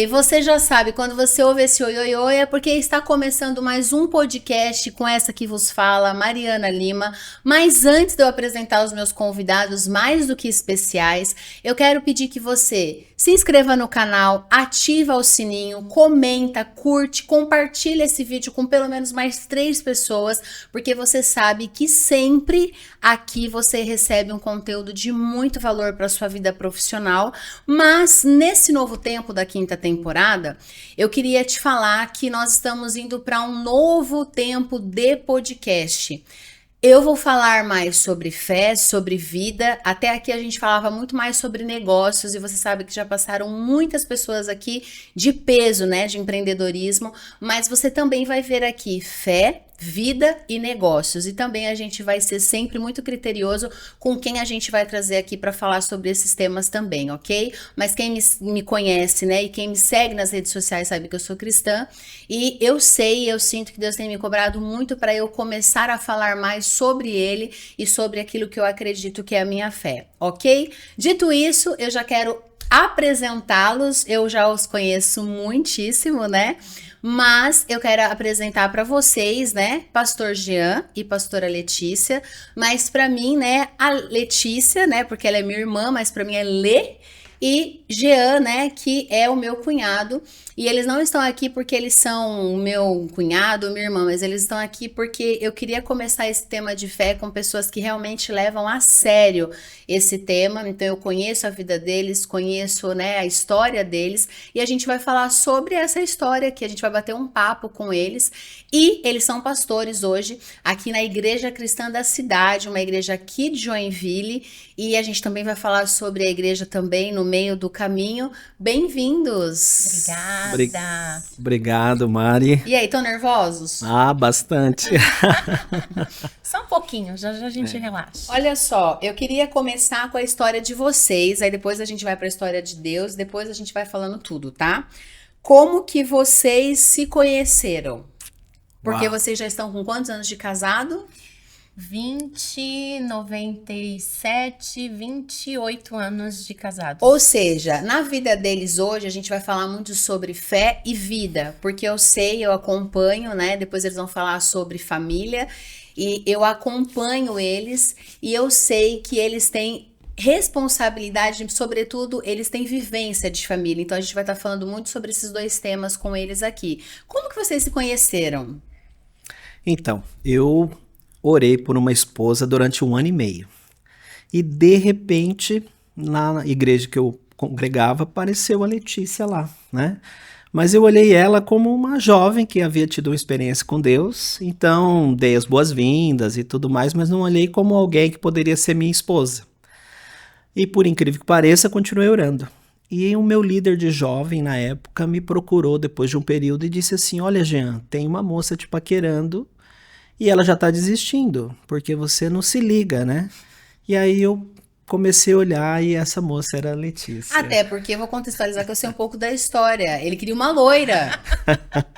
bem, você já sabe, quando você ouve esse oi, oi, oi, é porque está começando mais um podcast com essa que vos fala, Mariana Lima. Mas antes de eu apresentar os meus convidados mais do que especiais, eu quero pedir que você se inscreva no canal, ativa o sininho, comenta, curte, compartilha esse vídeo com pelo menos mais 3 pessoas, porque você sabe que sempre aqui você recebe um conteúdo de muito valor para sua vida profissional. Mas nesse novo tempo da 5ª temporada, eu queria te falar que nós estamos indo para um novo tempo de podcast. Eu vou falar mais sobre fé, sobre vida. Até aqui a gente falava muito mais sobre negócios e você sabe que já passaram muitas pessoas aqui de peso, né, de empreendedorismo, mas você também vai ver aqui fé, vida e negócios. E também a gente vai ser sempre muito criterioso com quem a gente vai trazer aqui para falar sobre esses temas também, ok? Mas quem me conhece, né, e quem me segue nas redes sociais sabe que eu sou cristã e eu sinto que Deus tem me cobrado muito para eu começar a falar mais sobre ele e sobre aquilo que eu acredito que é a minha fé, ok? Dito isso, eu já quero apresentá-los, eu já os conheço muitíssimo, né? Mas eu quero apresentar para vocês, né, Pastor Jean e Pastora Letícia, mas para mim, né, a Letícia, né, porque ela é minha irmã, mas para mim é Lê, e Jean, né, que é o meu cunhado, e eles não estão aqui porque eles são o meu cunhado ou minha irmã, mas eles estão aqui porque eu queria começar esse tema de fé com pessoas que realmente levam a sério esse tema. Então eu conheço a vida deles, conheço, né, a história deles, e a gente vai falar sobre essa história aqui, a gente vai bater um papo com eles, e eles são pastores hoje aqui na Igreja Cristã da cidade, uma igreja aqui de Joinville, e a gente também vai falar sobre a igreja também no meio do caminho. Bem-vindos! Obrigada! Obrigado, Mari. E aí, estão nervosos? Ah, bastante. Só um pouquinho, já a gente relaxa. Olha só, eu queria começar com a história de vocês, aí depois a gente vai para a história de Deus, depois a gente vai falando tudo, tá? Como que vocês se conheceram? Porque vocês já estão com quantos anos de casado? 20, 97, 28 anos de casado. Ou seja, na vida deles hoje, a gente vai falar muito sobre fé e vida, porque eu acompanho, né? Depois eles vão falar sobre família, e eu acompanho eles, e eu sei que eles têm responsabilidade, sobretudo, eles têm vivência de família. Então a gente vai estar falando muito sobre esses 2 temas com eles aqui. Como que vocês se conheceram? Então, eu orei por uma esposa durante 1 ano e meio. E de repente, na igreja que eu congregava, apareceu a Letícia lá, né? Mas eu olhei ela como uma jovem que havia tido uma experiência com Deus, então dei as boas-vindas e tudo mais, mas não olhei como alguém que poderia ser minha esposa. E por incrível que pareça, continuei orando. E o meu líder de jovem na época me procurou depois de um período e disse assim: olha, Jean, tem uma moça te paquerando e ela já tá desistindo, porque você não se liga, né? E aí eu comecei a olhar e essa moça era a Letícia. Até porque eu vou contextualizar que eu sei um pouco da história. Ele queria uma loira.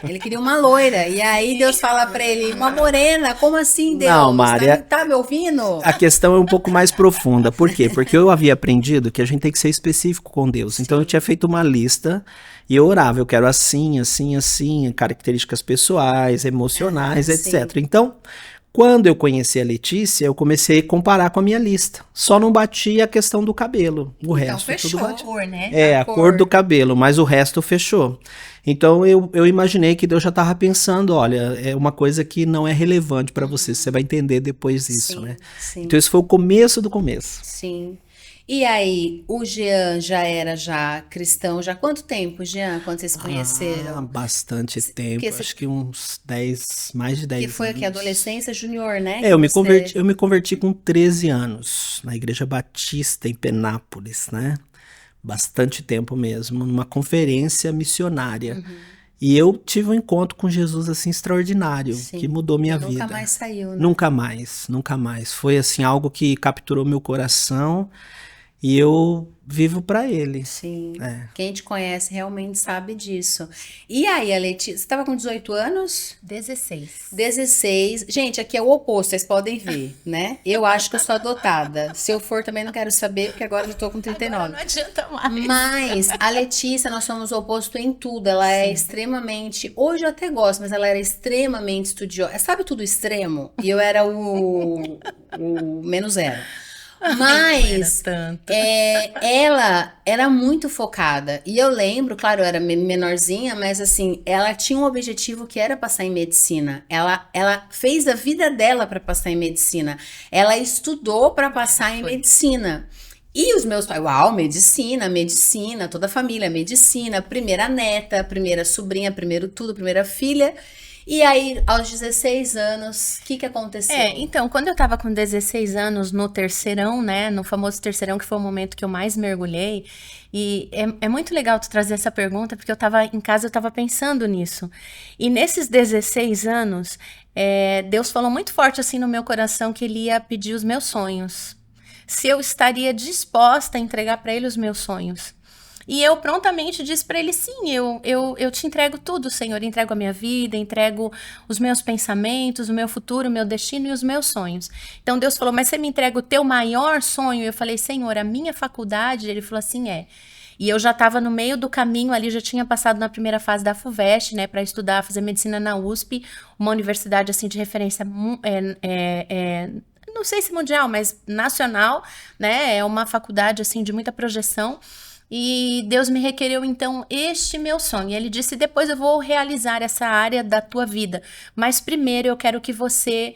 Ele queria uma loira. E aí Deus fala pra ele, uma morena, como assim, Deus? Não, Maria, tá me ouvindo? A questão é um pouco mais profunda. Por quê? Porque eu havia aprendido que a gente tem que ser específico com Deus. Então eu tinha feito uma lista e eu orava, eu quero assim, assim, assim, características pessoais, emocionais, etc. Então, quando eu conheci a Letícia, eu comecei a comparar com a minha lista. Só não batia a questão do cabelo. O resto fechou, tudo batia. A cor, né? A cor do cabelo, mas o resto fechou. Então eu imaginei que Deus já estava pensando, olha, é uma coisa que não é relevante para você vai entender depois disso, né? Sim. Então esse foi o começo do começo. Sim. E aí, o Jean já era cristão, já há quanto tempo, Jean, quando vocês se conheceram? Bastante tempo, acho que uns 10, mais de 10 anos. Que foi aqui, adolescência junior, né? Eu me converti com 13 anos, na Igreja Batista em Penápolis, né? Bastante tempo mesmo, numa conferência missionária. E eu tive um encontro com Jesus, assim, extraordinário, que mudou minha vida. Nunca mais saiu, né? Nunca mais, nunca mais. Foi, assim, algo que capturou meu coração. E eu vivo para ele. Sim. É. Quem te conhece realmente sabe disso. E aí, a Letícia, você estava com 18 anos? 16. 16. Gente, aqui é o oposto, vocês podem ver, né? Eu acho que eu sou adotada. Se eu for, também não quero saber, porque agora eu já tô com 39. Agora não adianta mais. Mas a Letícia, nós somos o oposto em tudo. Ela é extremamente. Hoje eu até gosto, mas ela era extremamente estudiosa. Sabe tudo extremo? E eu era o menos zero. Mas ela era muito focada. E eu lembro, claro, eu era menorzinha, mas assim, ela tinha um objetivo que era passar em medicina. Ela fez a vida dela para passar em medicina. Ela estudou para passar em medicina. E os meus pais, uau, medicina, toda a família, medicina, primeira neta, primeira sobrinha, primeiro tudo, primeira filha. E aí, aos 16 anos, o que aconteceu? Então, quando eu tava com 16 anos no terceirão, né, no famoso terceirão, que foi o momento que eu mais mergulhei, e é muito legal tu trazer essa pergunta, porque eu tava em casa, eu tava pensando nisso. E nesses 16 anos, Deus falou muito forte assim no meu coração que ele ia pedir os meus sonhos. Se eu estaria disposta a entregar para ele os meus sonhos. E eu prontamente disse para ele, sim, eu te entrego tudo, Senhor, entrego a minha vida, entrego os meus pensamentos, o meu futuro, o meu destino e os meus sonhos. Então Deus falou, mas você me entrega o teu maior sonho? Eu falei, Senhor, a minha faculdade? Ele falou assim, E eu já estava no meio do caminho ali, já tinha passado na primeira fase da FUVEST, né, para estudar, fazer medicina na USP, uma universidade assim de referência não sei se mundial, mas nacional, né, é uma faculdade assim de muita projeção. E Deus me requereu, então, este meu sonho. E ele disse, depois eu vou realizar essa área da tua vida. Mas primeiro eu quero que você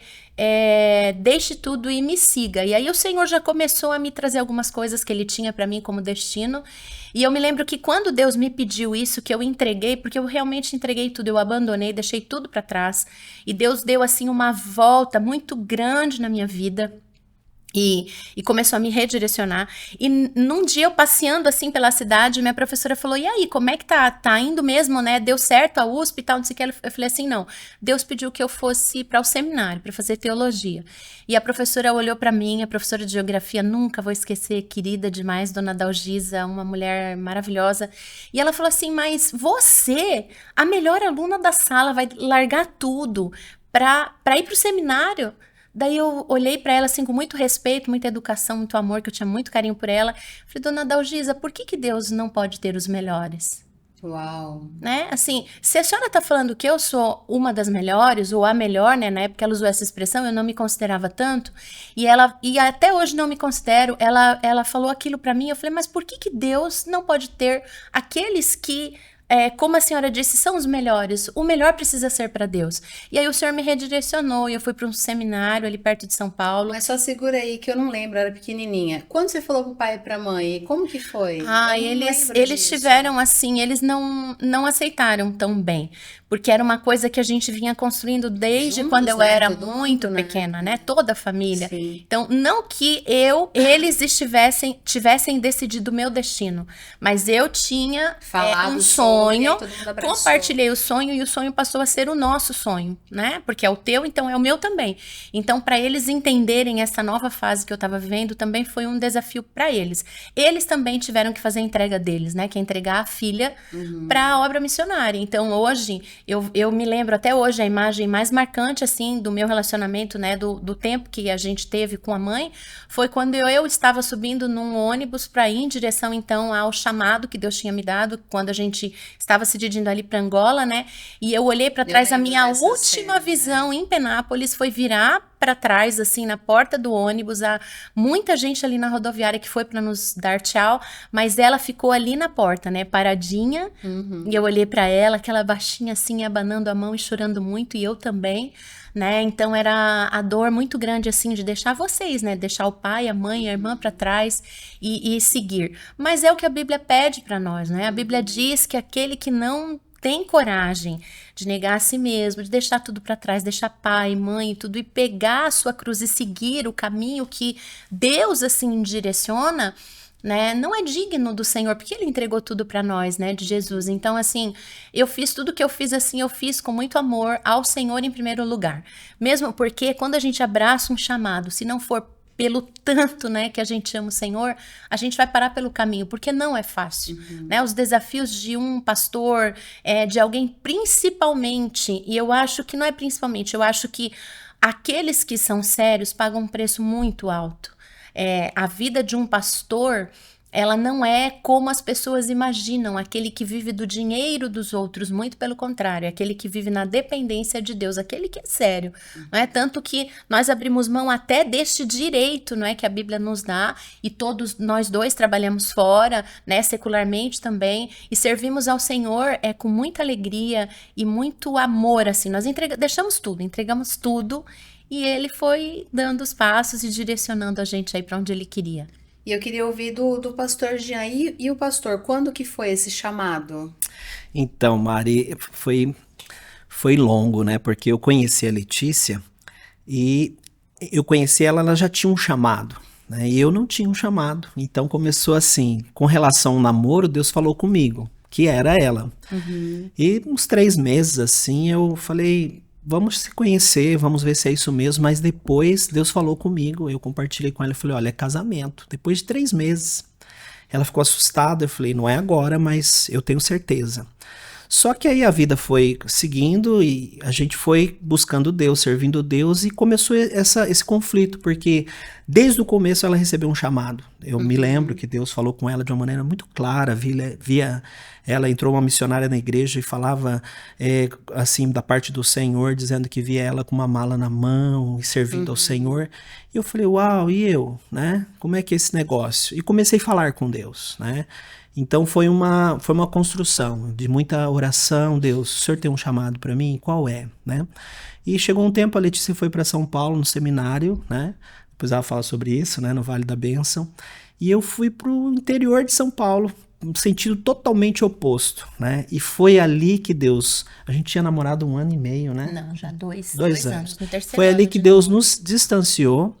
deixe tudo e me siga. E aí o Senhor já começou a me trazer algumas coisas que ele tinha para mim como destino. E eu me lembro que quando Deus me pediu isso, que eu entreguei, porque eu realmente entreguei tudo, eu abandonei, deixei tudo para trás. E Deus deu, assim, uma volta muito grande na minha vida. E começou a me redirecionar. E num dia eu passeando assim pela cidade, minha professora falou, e aí, como é que tá indo mesmo, né? Deu certo a USP e tal, não sei o que. Eu falei assim, não, Deus pediu que eu fosse para o seminário, para fazer teologia. E a professora olhou para mim, a professora de geografia, nunca vou esquecer, querida demais, dona Dalgisa, uma mulher maravilhosa. E ela falou assim, mas você, a melhor aluna da sala, vai largar tudo para ir para o seminário? Daí eu olhei para ela assim com muito respeito, muita educação, muito amor, que eu tinha muito carinho por ela. Falei, dona Dalgisa, por que Deus não pode ter os melhores? Uau! Né? Assim, se a senhora tá falando que eu sou uma das melhores, ou a melhor, né? Na época ela usou essa expressão, eu não me considerava tanto. E até hoje não me considero. Ela falou aquilo para mim, eu falei, mas por que Deus não pode ter aqueles que... como a senhora disse, são os melhores. O melhor precisa ser para Deus. E aí o Senhor me redirecionou e eu fui para um seminário ali perto de São Paulo. Mas só segura aí que eu não lembro, era pequenininha. Quando você falou pro pai e pra mãe, como que foi? Eles tiveram assim, eles não aceitaram tão bem. Porque era uma coisa que a gente vinha construindo desde Juntos, quando eu né? era Todo muito mundo, né? pequena, né? Toda a família. Sim. Então, não que eles tivessem decidido o meu destino, mas eu tinha Falado um o sonho, e sonho, aí todo mundo abraçou. compartilhei o sonho e o sonho passou a ser o nosso sonho, né? Porque é o teu, então é o meu também. Então, para eles entenderem essa nova fase que eu estava vivendo, também foi um desafio para eles. Eles também tiveram que fazer a entrega deles, né? Que é entregar a filha para a obra missionária. Então, hoje, eu me lembro até hoje a imagem mais marcante, assim, do meu relacionamento, né? Do tempo que a gente teve com a mãe, foi quando eu estava subindo num ônibus para ir em direção, então, ao chamado que Deus tinha me dado, quando a gente estava se dirigindo ali para Angola, né? E eu olhei para trás, a lembro minha dessa última cena, visão em Penápolis foi virar para trás, assim, na porta do ônibus, há muita gente ali na rodoviária que foi para nos dar tchau, mas ela ficou ali na porta, né, paradinha, e eu olhei para ela, aquela baixinha assim, abanando a mão e chorando muito, e eu também, né, então era a dor muito grande, assim, de deixar vocês, né, deixar o pai, a mãe, a irmã para trás e seguir, mas é o que a Bíblia pede para nós, né, a Bíblia diz que aquele que não tem coragem de negar a si mesmo, de deixar tudo para trás, deixar pai, mãe e tudo, e pegar a sua cruz e seguir o caminho que Deus, assim, direciona, né, não é digno do Senhor, porque Ele entregou tudo para nós, né, de Jesus. Então, assim, eu fiz tudo que eu fiz, assim, eu fiz com muito amor ao Senhor em primeiro lugar. Mesmo porque quando a gente abraça um chamado, se não for pelo tanto, né, que a gente ama o Senhor, a gente vai parar pelo caminho, porque não é fácil, né? Os desafios de um pastor, de alguém principalmente, e eu acho que não é principalmente, eu acho que aqueles que são sérios pagam um preço muito alto. A vida de um pastor, ela não é como as pessoas imaginam, aquele que vive do dinheiro dos outros, muito pelo contrário, aquele que vive na dependência de Deus, aquele que é sério, não é? Tanto que nós abrimos mão até deste direito, não é, que a Bíblia nos dá, e todos nós dois trabalhamos fora, né, secularmente também, e servimos ao Senhor com muita alegria e muito amor, assim, nós deixamos tudo, entregamos tudo, e Ele foi dando os passos e direcionando a gente aí para onde Ele queria. E eu queria ouvir do pastor Jean. E o pastor, quando que foi esse chamado? Então, Mari, foi longo, né? Porque eu conheci a Letícia e eu conheci ela, ela já tinha um chamado, né? E eu não tinha um chamado. Então começou assim, com relação ao namoro, Deus falou comigo, que era ela. E uns 3 meses assim, eu falei, vamos se conhecer, vamos ver se é isso mesmo. Mas depois Deus falou comigo, eu compartilhei com ela, eu falei, olha, é casamento. Depois de 3 meses, ela ficou assustada, eu falei, não é agora, mas eu tenho certeza. Só que aí a vida foi seguindo e a gente foi buscando Deus, servindo Deus, e começou esse conflito, porque desde o começo ela recebeu um chamado. Eu me lembro que Deus falou com ela de uma maneira muito clara, via ela, entrou uma missionária na igreja e falava assim, da parte do Senhor, dizendo que via ela com uma mala na mão e servindo ao Senhor. E eu falei, uau, e eu, né? Como é que é esse negócio? E comecei a falar com Deus, né? Então foi uma construção de muita oração. Deus, o Senhor tem um chamado para mim? Qual é? Né? E chegou um tempo, a Letícia foi para São Paulo no seminário, né? Depois ela fala sobre isso, né? No Vale da Bênção. E eu fui para o interior de São Paulo, no sentido totalmente oposto, né? E foi ali que Deus... A gente tinha namorado 1 ano e meio, né? Não, já 2 anos. No terceiro foi ali ano que de Deus namoro. nos distanciou.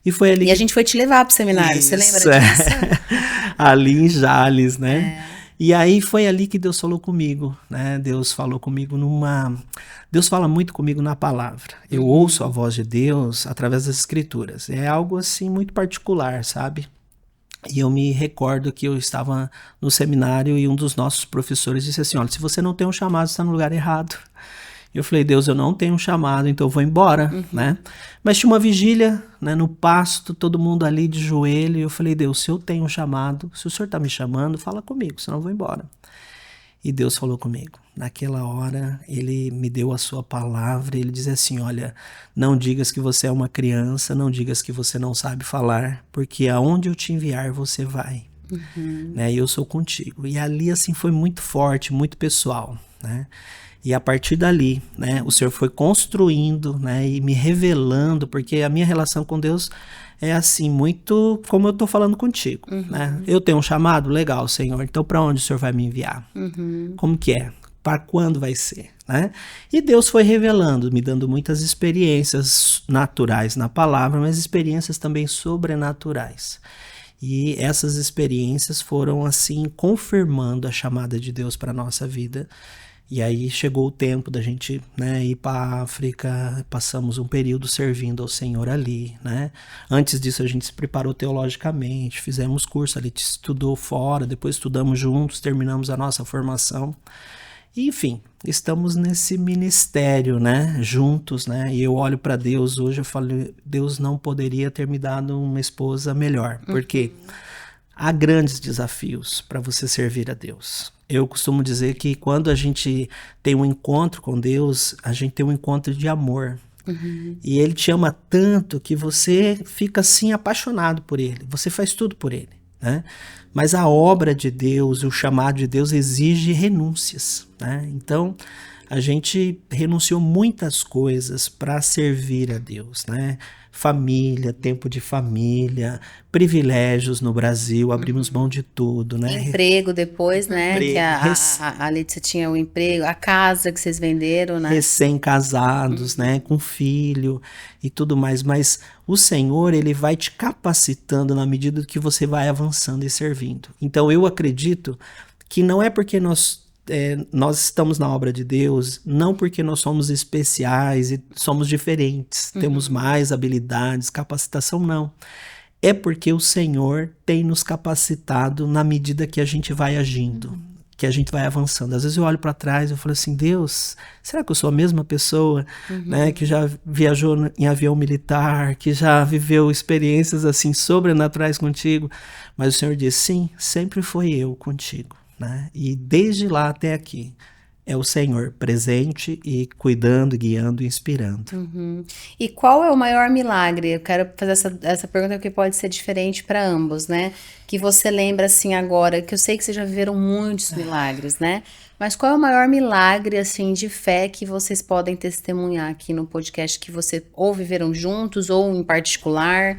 E foi ali E a gente foi te levar pro seminário, você lembra disso? Ali em Jales, né? E aí foi ali que Deus falou comigo, né? Deus falou comigo Deus fala muito comigo na palavra. Eu ouço a voz de Deus através das escrituras. É algo assim muito particular, sabe? E eu me recordo que eu estava no seminário e um dos nossos professores disse assim, olha, se você não tem um chamado, você está no lugar errado. Eu falei, Deus, eu não tenho um chamado, então eu vou embora, né? Mas tinha uma vigília, né, no pasto, todo mundo ali de joelho, e eu falei, Deus, se eu tenho um chamado, se o Senhor está me chamando, fala comigo, senão eu vou embora. E Deus falou comigo. Naquela hora, Ele me deu a sua palavra, Ele diz assim, olha, não digas que você é uma criança, não digas que você não sabe falar, porque aonde eu te enviar, você vai. Né? E eu sou contigo. E ali, assim, foi muito forte, muito pessoal, né? E a partir dali, né, o Senhor foi construindo, né, e me revelando, porque a minha relação com Deus é assim, muito como eu tô falando contigo, né? Eu tenho um chamado? Legal, Senhor, então para onde o Senhor vai me enviar? Como que é? Para quando vai ser? Né? E Deus foi revelando, me dando muitas experiências naturais na palavra, mas experiências também sobrenaturais. E essas experiências foram assim, confirmando a chamada de Deus para a nossa vida. E aí chegou o tempo da gente, né, ir para a África, passamos um período servindo ao Senhor ali, né? Antes disso a gente se preparou teologicamente, fizemos curso, a Letícia estudou fora, depois estudamos juntos, terminamos a nossa formação. E, enfim, estamos nesse ministério, né, juntos, né? E eu olho para Deus hoje, eu falo, Deus não poderia ter me dado uma esposa melhor, porque há grandes desafios para você servir a Deus. Eu costumo dizer que quando a gente tem um encontro com Deus, a gente tem um encontro de amor. E Ele te ama tanto que você fica assim apaixonado por Ele. Você faz tudo por Ele, né? Mas a obra de Deus, o chamado de Deus exige renúncias, né? Então, a gente renunciou muitas coisas para servir a Deus, né? Família, tempo de família, privilégios no Brasil, abrimos mão de tudo, né? Emprego depois, né? Emprego. Que a Letícia tinha o emprego, a casa que vocês venderam, né? Recém-casados, né? Com filho e tudo mais. Mas o Senhor, Ele vai te capacitando na medida que você vai avançando e servindo. Então eu acredito que não é porque nós nós estamos na obra de Deus não porque nós somos especiais e somos diferentes, temos mais habilidades, capacitação, não. É porque o Senhor tem nos capacitado na medida que a gente vai agindo, que a gente vai avançando. Às vezes eu olho para trás e eu falo assim, Deus, será que eu sou a mesma pessoa, né, que já viajou em avião militar, que já viveu experiências assim sobrenaturais contigo? Mas o Senhor diz, sim, sempre foi eu contigo, né? E desde lá até aqui é o Senhor presente e cuidando, guiando e inspirando. E qual é o maior milagre? Eu quero fazer essa pergunta que pode ser diferente para ambos, né? Que você lembra assim agora, que eu sei que vocês já viveram muitos milagres, né? Mas qual é o maior milagre assim de fé que vocês podem testemunhar aqui no podcast que você ou viveram juntos ou em particular?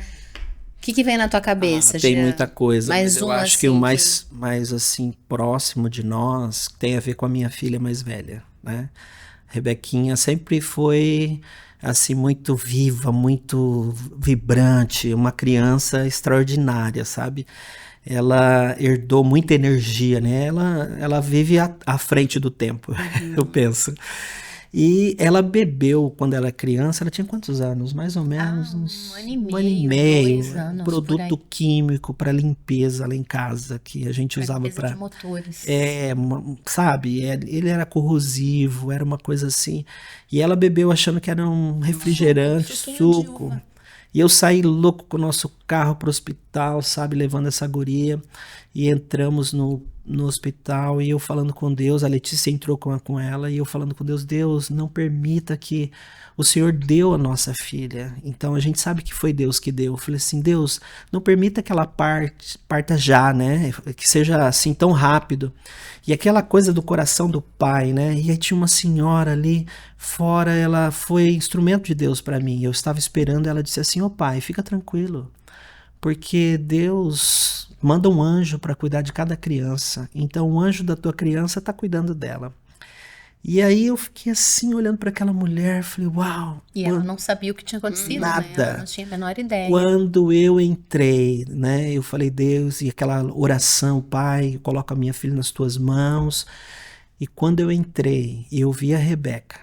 O que vem na tua cabeça, Tem Jean? muita coisa, Mais mas eu um, acho que o assim, mais assim próximo de nós tem a ver com a minha filha mais velha, né? Rebequinha sempre foi assim muito viva, muito vibrante, uma criança extraordinária, sabe? Ela herdou muita energia, né? Ela vive à frente do tempo, eu penso. E ela bebeu quando ela era criança, ela tinha quantos anos? Mais ou menos uns 1 ano e meio. 2 anos, por Produto aí. químico para limpeza lá em casa, que a gente usava Limpeza para de motores. sabe, ele era corrosivo, era uma coisa assim. E ela bebeu achando que era um refrigerante, Suquinho de suco. uva. E eu saí louco com o nosso carro pro hospital, sabe, levando essa guria. E entramos no hospital e eu falando com Deus, a Letícia entrou com ela e eu falando com Deus, Deus, não permita que o Senhor deu a nossa filha. Então a gente sabe que foi Deus que deu. Eu falei assim, Deus, não permita que ela parta já, né? Que seja assim tão rápido. E aquela coisa do coração do pai, né? E aí tinha uma senhora ali fora, ela foi instrumento de Deus para mim. Eu estava esperando, ela disse assim, ô pai, fica tranquilo. Porque Deus manda um anjo para cuidar de cada criança. Então o anjo da tua criança está cuidando dela. E aí eu fiquei assim, olhando para aquela mulher, falei, uau. E ela não sabia o que tinha acontecido, né? Nada. Ela não tinha a menor ideia. Quando eu entrei, né, eu falei, Deus, e aquela oração, Pai, coloca a minha filha nas tuas mãos. E quando eu entrei, eu vi a Rebeca,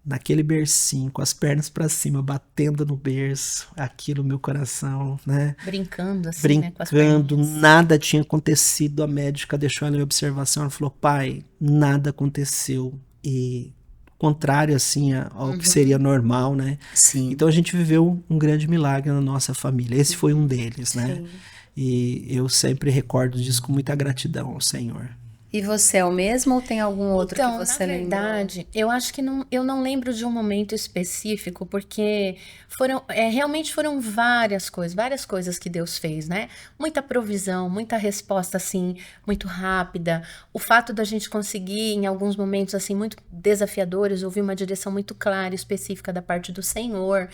naquele bercinho, com as pernas para cima, batendo no berço, aquilo no meu coração, né? Brincando assim, né? Com as Brincando, perninhas. nada tinha acontecido. A médica deixou ela em observação, ela falou, pai, nada aconteceu. E contrário assim ao que seria normal, né? sim. Então a gente viveu um grande milagre na nossa família. Esse foi um deles, né? E eu sempre recordo disso com muita gratidão ao Senhor. E você é o mesmo ou tem algum outro Então, que você na lembrou? verdade, eu acho que eu não lembro de um momento específico, porque realmente foram várias coisas que Deus fez, né? Muita provisão, muita resposta, assim, muito rápida. O fato da gente conseguir, em alguns momentos, assim, muito desafiadores, ouvir uma direção muito clara e específica da parte do Senhor.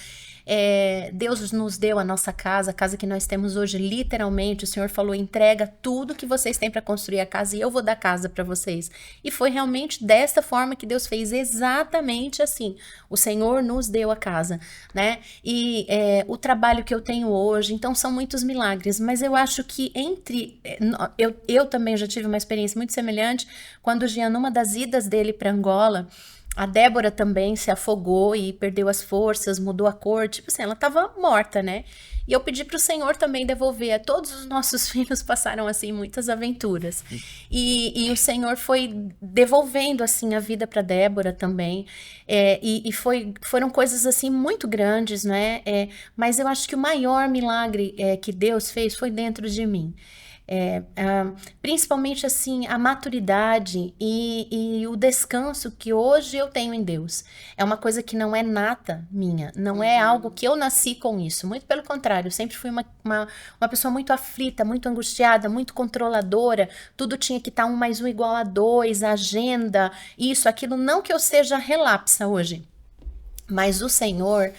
Deus nos deu a nossa casa, a casa que nós temos hoje, literalmente, o Senhor falou, entrega tudo que vocês têm para construir a casa e eu vou dar casa para vocês. E foi realmente desta forma que Deus fez, exatamente assim. O Senhor nos deu a casa, né? E o trabalho que eu tenho hoje, então são muitos milagres, mas eu acho que eu também já tive uma experiência muito semelhante, quando o Jean, numa das idas dele para Angola, a Débora também se afogou e perdeu as forças, mudou a cor, tipo assim, ela tava morta, né? E eu pedi pro Senhor também devolver. Todos os nossos filhos passaram, assim, muitas aventuras. E o Senhor foi devolvendo, assim, a vida pra Débora também. Foram coisas, assim, muito grandes, né? Mas eu acho que o maior milagre que Deus fez foi dentro de mim. Principalmente assim a maturidade e o descanso que hoje eu tenho em Deus é uma coisa que não é nata minha, não é algo que eu nasci com isso, muito pelo contrário, eu sempre fui uma pessoa muito aflita, muito angustiada, muito controladora, tudo tinha que estar 1 mais 1 igual a 2, agenda, isso, aquilo, não que eu seja relapsa hoje, mas o Senhor,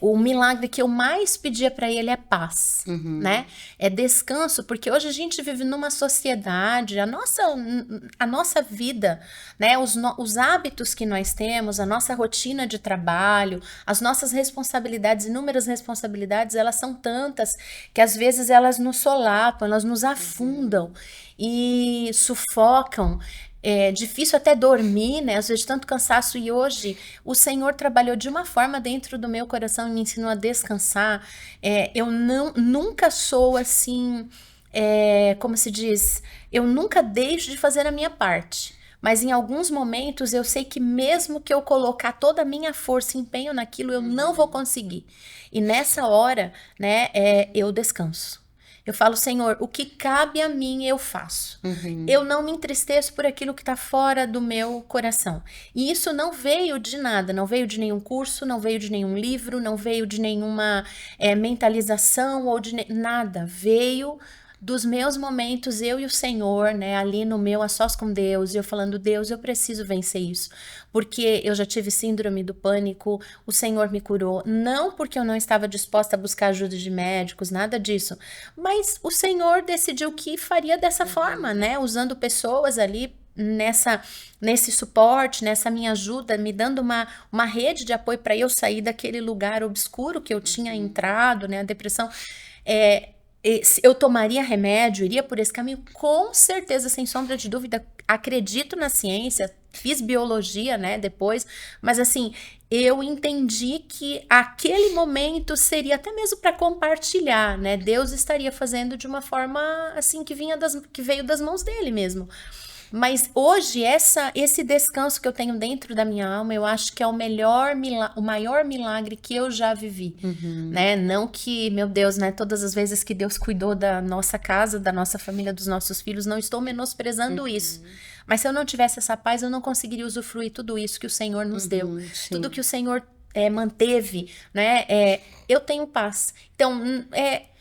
o milagre que eu mais pedia para Ele é paz, né? É descanso, porque hoje a gente vive numa sociedade, a nossa vida, né? Os hábitos que nós temos, a nossa rotina de trabalho, as nossas responsabilidades, inúmeras responsabilidades, elas são tantas que às vezes elas nos solapam, elas nos afundam e sufocam É difícil até dormir, né? Às vezes tanto cansaço. E hoje o Senhor trabalhou de uma forma dentro do meu coração e me ensinou a descansar. Eu nunca sou assim, como se diz, eu nunca deixo de fazer a minha parte. Mas em alguns momentos eu sei que mesmo que eu colocar toda a minha força e empenho naquilo, eu não vou conseguir. E nessa hora, né, eu descanso. Eu falo, Senhor, o que cabe a mim eu faço. Eu não me entristeço por aquilo que está fora do meu coração. E isso não veio de nada, não veio de nenhum curso, não veio de nenhum livro, não veio de nenhuma mentalização ou de nada. Veio dos meus momentos, eu e o Senhor, né, ali no meu a sós com Deus, e eu falando, Deus, eu preciso vencer isso, porque eu já tive síndrome do pânico, o Senhor me curou, não porque eu não estava disposta a buscar ajuda de médicos, nada disso, mas o Senhor decidiu que faria dessa forma, né, usando pessoas ali nesse suporte, nessa minha ajuda, me dando uma rede de apoio para eu sair daquele lugar obscuro que eu tinha entrado, né, a depressão. Eu tomaria remédio, iria por esse caminho, com certeza, sem sombra de dúvida. Acredito na ciência, fiz biologia, né, depois, mas assim, eu entendi que aquele momento seria até mesmo para compartilhar, né? Deus estaria fazendo de uma forma assim que veio das mãos dele mesmo. Mas hoje, esse descanso que eu tenho dentro da minha alma, eu acho que é o maior milagre que eu já vivi, né? Não que, meu Deus, né? Todas as vezes que Deus cuidou da nossa casa, da nossa família, dos nossos filhos, não estou menosprezando isso. Mas se eu não tivesse essa paz, eu não conseguiria usufruir tudo isso que o Senhor nos deu. Sim. Tudo que o Senhor manteve, né? Eu tenho paz. Então,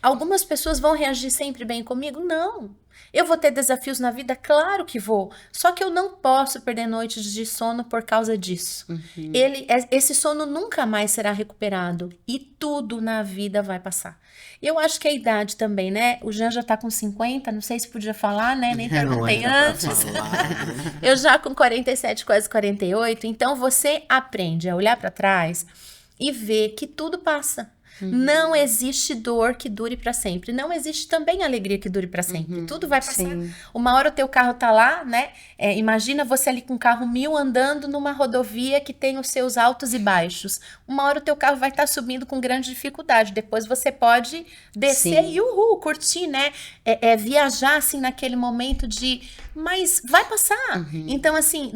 algumas pessoas vão reagir sempre bem comigo? Não. Eu vou ter desafios na vida? Claro que vou. Só que eu não posso perder noites de sono por causa disso. Esse sono nunca mais será recuperado. E tudo na vida vai passar. Eu acho que a idade também, né? O Jean já tá com 50, não sei se podia falar, né? Nem perguntei antes. Eu já com 47, quase 48. Então você aprende a olhar para trás e ver que tudo passa. Não existe dor que dure para sempre. Não existe também alegria que dure para sempre. Tudo vai passar. Sim. Uma hora o teu carro tá lá, né? Imagina você ali com um carro 1000 andando numa rodovia que tem os seus altos e baixos. Uma hora o teu carro vai estar subindo com grande dificuldade. Depois você pode descer e curtir, né? Viajar assim naquele momento mas vai passar. Então assim,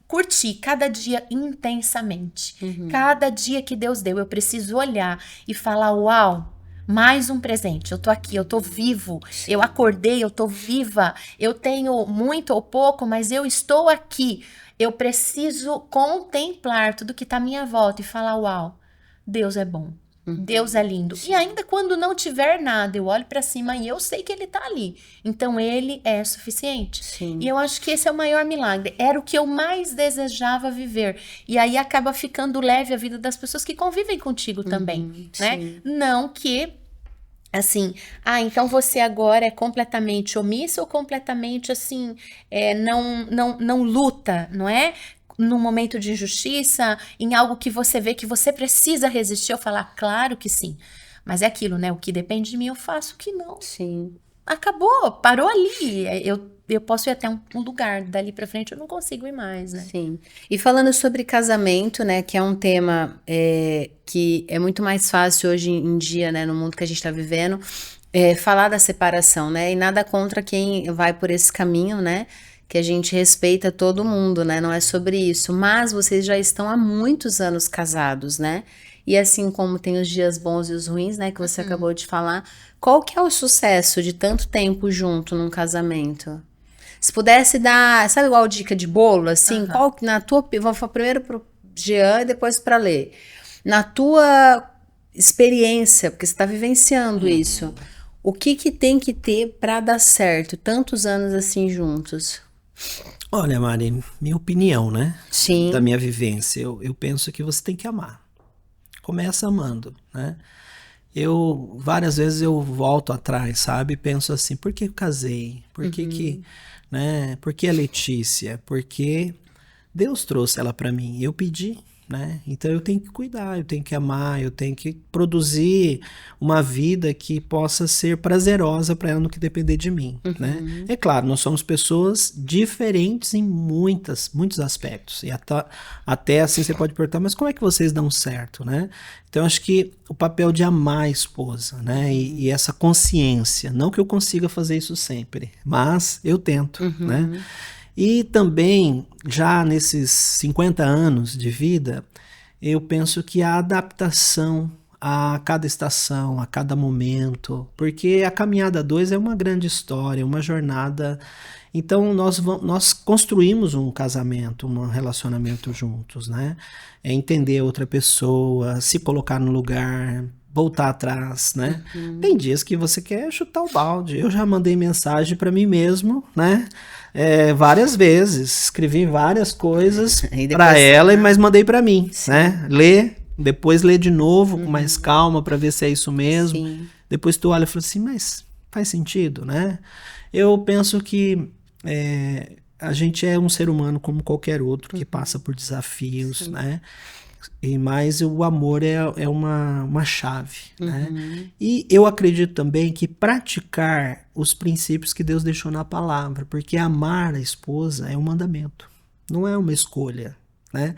curtir cada dia intensamente. Cada dia que Deus deu, eu preciso olhar e falar, uau, mais um presente. Eu tô aqui, eu tô vivo. Eu acordei, eu tô viva. Eu tenho muito ou pouco, mas eu estou aqui. Eu preciso contemplar tudo que tá à minha volta e falar, uau, Deus é bom. Deus é lindo. E ainda quando não tiver nada, eu olho para cima e eu sei que ele tá ali. Então ele é suficiente. Sim. E eu acho que esse é o maior milagre. Era o que eu mais desejava viver. E aí acaba ficando leve a vida das pessoas que convivem contigo também, né? Sim. Não que assim, então você agora é completamente omissa ou completamente assim, não luta, não é? Num momento de injustiça, em algo que você vê que você precisa resistir, eu falar, claro que sim. Mas é aquilo, né? O que depende de mim, eu faço, o que não. Sim. Acabou, parou ali. Eu posso ir até um lugar, dali pra frente eu não consigo ir mais, né? Sim. E falando sobre casamento, né, que é um tema que é muito mais fácil hoje em dia, né, no mundo que a gente tá vivendo, falar da separação, né, e nada contra quem vai por esse caminho, né, que a gente respeita todo mundo, né, não é sobre isso, mas vocês já estão há muitos anos casados, né, e assim como tem os dias bons e os ruins, né, que você acabou de falar, qual que é o sucesso de tanto tempo junto num casamento? Se pudesse dar, sabe igual dica de bolo, assim, qual que na tua, vou falar primeiro pro Jean e depois pra Lê, na tua experiência, porque você tá vivenciando isso, o que tem que ter pra dar certo, tantos anos assim juntos? Olha, Mari, minha opinião, né? Sim. Da minha vivência, eu penso que você tem que amar. Começa amando, né? Várias vezes eu volto atrás, sabe? Penso assim, por que eu casei? Por que né? Por que a Letícia? Porque Deus trouxe ela para mim. Eu pedi, né? Então eu tenho que cuidar, eu tenho que amar, eu tenho que produzir uma vida que possa ser prazerosa para ela no que depender de mim, né? É claro, nós somos pessoas diferentes em muitos aspectos. E até assim você pode perguntar, mas como é que vocês dão certo, né? Então eu acho que o papel de amar a esposa, né? E essa consciência, não que eu consiga fazer isso sempre, mas eu tento, né? E também, já nesses 50 anos de vida, eu penso que a adaptação a cada estação, a cada momento, porque a caminhada 2 é uma grande história, uma jornada. Então nós construímos um casamento, um relacionamento juntos, né? É entender outra pessoa, se colocar no lugar, voltar atrás, né? Tem dias que você quer chutar o balde. Eu já mandei mensagem para mim mesmo, né? Várias vezes, escrevi várias coisas para ela, mas mandei para mim, né? Depois lê de novo com mais calma para ver se é isso mesmo. Sim. Depois tu olha e fala assim, mas faz sentido, né? Eu penso que a gente é um ser humano como qualquer outro que passa por desafios, né? Mas o amor é uma chave, né? E eu acredito também que praticar os princípios que Deus deixou na palavra, porque amar a esposa é um mandamento, não é uma escolha, né?